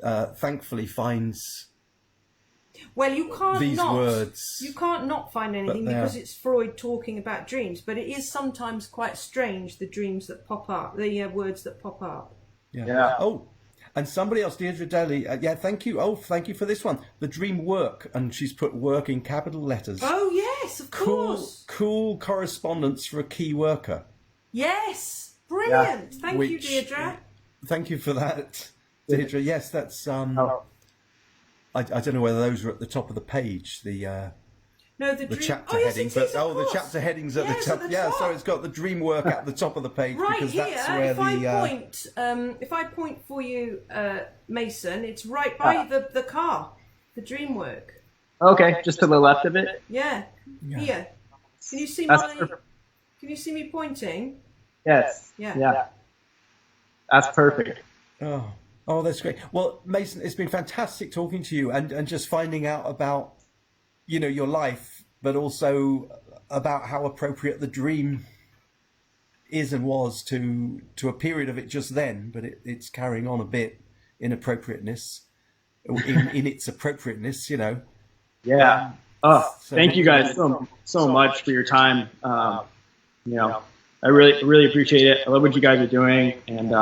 thankfully finds you can't these words. You can't not find anything because it's Freud talking about dreams, but it is sometimes quite strange, the dreams that pop up, the words that pop up. Yeah. Oh, and somebody else, Deirdre Daly, thank you. Oh, thank you for this one. The dream work, and she's put work in capital letters. Oh, yes, of course. Cool correspondence for a key worker. Yes, brilliant. Thank you, Deirdre. Thank you for that, Deirdre. Yes, that's... I don't know whether those are at the top of the page, the chapter heading, the chapter headings at the top. Yeah, so it's got the dream work at the top of the page, right because here. that's where if I point for you, Mason, it's right by the car, the dream work. Okay, just to the left of it. Yeah. Here. Can you see Can you see me pointing? Yes. Yeah. That's perfect. Oh, that's great. Well, Mason, it's been fantastic talking to you and just finding out about, your life, but also about how appropriate the dream is and was to a period of it just then, but it's carrying on a bit in appropriateness, in its appropriateness, Yeah. Thank you guys so much for your time. I really appreciate it. I love what you guys are doing, and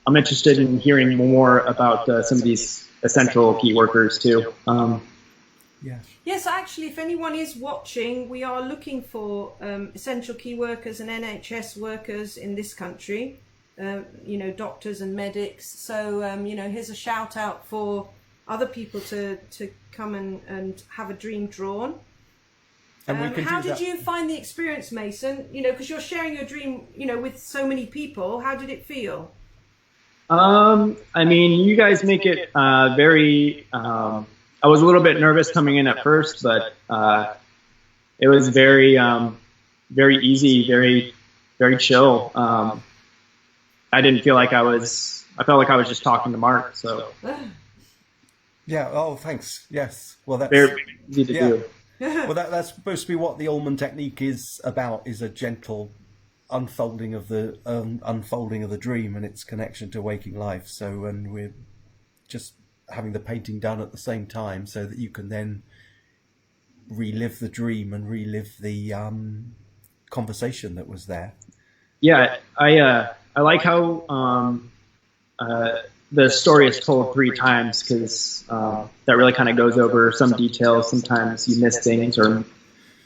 I'm interested in hearing more about some of these essential key workers too. Yes, actually, if anyone is watching, we are looking for essential key workers and NHS workers in this country, doctors and medics. So, here's a shout out for other people to come and have a dream drawn. And how did you find the experience, Mason? Because you're sharing your dream, with so many people. How did it feel? You guys make it very... I was a little bit nervous coming in at first, but it was very easy, very, very chill. I didn't feel like I felt like I was just talking to Mark, so... Yeah, oh, thanks. Yes. Well, that's... Very easy to do. Well, that's supposed to be what the Allman technique is about, is a gentle unfolding of the dream and its connection to waking life. So, and we're just having the painting done at the same time so that you can then relive the dream and relive the conversation that was there. Yeah, I like how the story is told 3 times, because that really kind of goes over some details. Sometimes you miss things or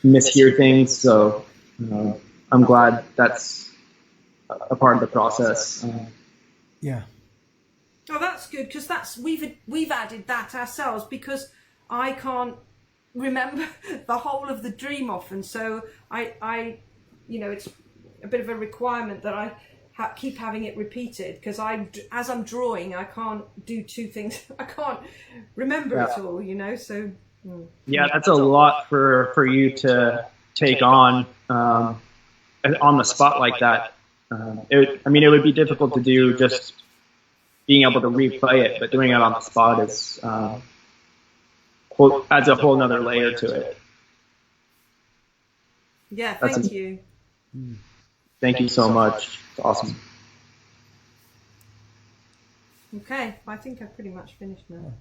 mishear things, so I'm glad that's a part of the process. Yeah. Oh, that's good, because we've added that ourselves, because I can't remember the whole of the dream often, so I it's a bit of a requirement that I keep having it repeated, because as I'm drawing, I can't do 2 things. I can't remember it all, so. Yeah, that's a lot for you to take on the spot like that. It would be difficult to do just being able to replay it, but doing it on the spot is adds a whole nother layer to it. Yeah, thank you. Thank you so much. It's awesome. Okay, I think I've pretty much finished now.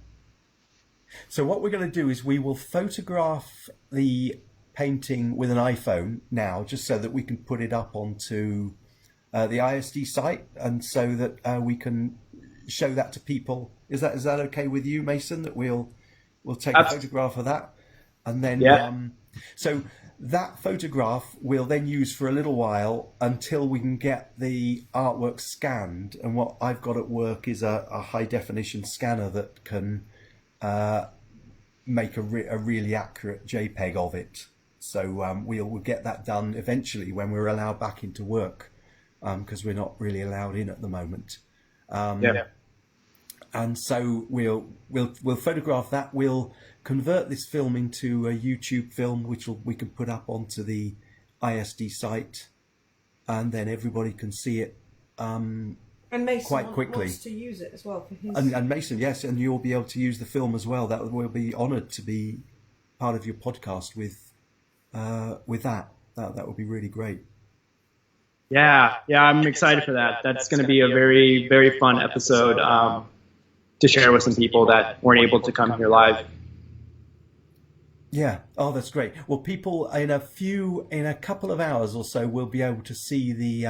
So what we're going to do is we will photograph the painting with an iPhone now, just so that we can put it up onto the ISD site, and so that we can show that to people. Is that okay with you, Mason? That we'll take a photograph of that, and then so that photograph we'll then use for a little while until we can get the artwork scanned. And what I've got at work is a high definition scanner that can make a really accurate JPEG of it. So we'll get that done eventually when we're allowed back into work, because we're not really allowed in at the moment. And so we'll photograph that. We'll convert this film into a YouTube film, which we can put up onto the ISD site, and then everybody can see it And Mason quite quickly. wants to use it as well for his... And Mason, yes, and you'll be able to use the film as well. That we'll be honoured to be part of your podcast with that. That would be really great. Yeah, I'm excited for that. That's going to be a very, very fun episode to share with some people that weren't able to come here live. Yeah. Oh, that's great. Well, people in a couple of hours or so will be able to see the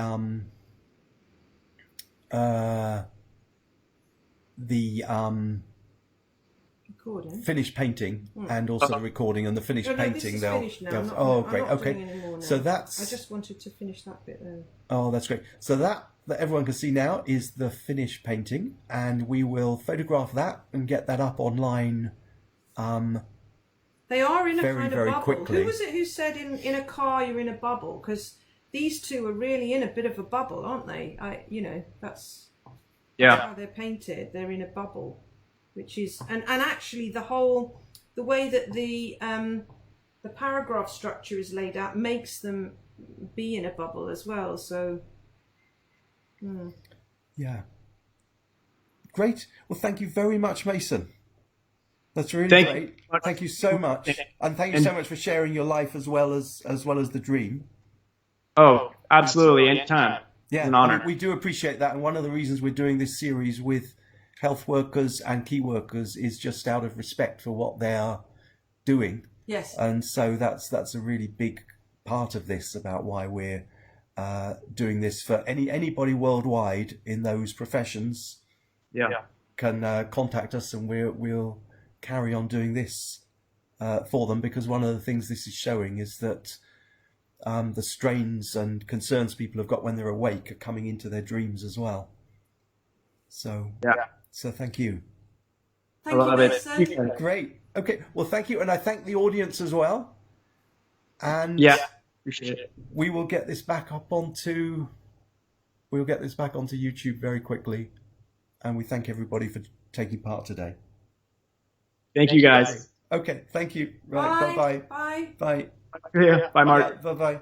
recording. finished painting and also the recording and the finished No, painting. this is they'll, finished now. they'll- I'm not- oh, I'm great. not Okay. doing any more now. So that's. I just wanted to finish that bit there. Oh, that's great. So that everyone can see now is the finished painting, and we will photograph that and get that up online. They are in a Very, kind of very bubble. quickly. Who was it who said in a car you're in a bubble? Because these two are really in a bit of a bubble, aren't they? That's how they're painted. They're in a bubble, which is and actually the way that the paragraph structure is laid out makes them be in a bubble as well. So. Yeah. Great. Well, thank you very much, Mason. That's really Thank great. you. Thank you so much, and thank you so much for sharing your life as well as the dream. Oh, absolutely. Anytime. Yeah, It's an honor. we do appreciate that, and one of the reasons we're doing this series with health workers and key workers is just out of respect for what they are doing. Yes. And so that's a really big part of this, about why we're doing this for anybody worldwide in those professions. Can contact us, and we'll carry on doing this for them, because one of the things this is showing is that the strains and concerns people have got when they're awake are coming into their dreams as well. So so thank you. Thank I love you, it. Mason. Great. Okay. Well, thank you, and I thank the audience as well. And Appreciate it. we will get this back up onto YouTube very quickly, and we thank everybody for taking part today. Thank you, guys. Okay, thank you. Right, Bye. bye. Bye. Yeah. Bye, Mark. Bye bye.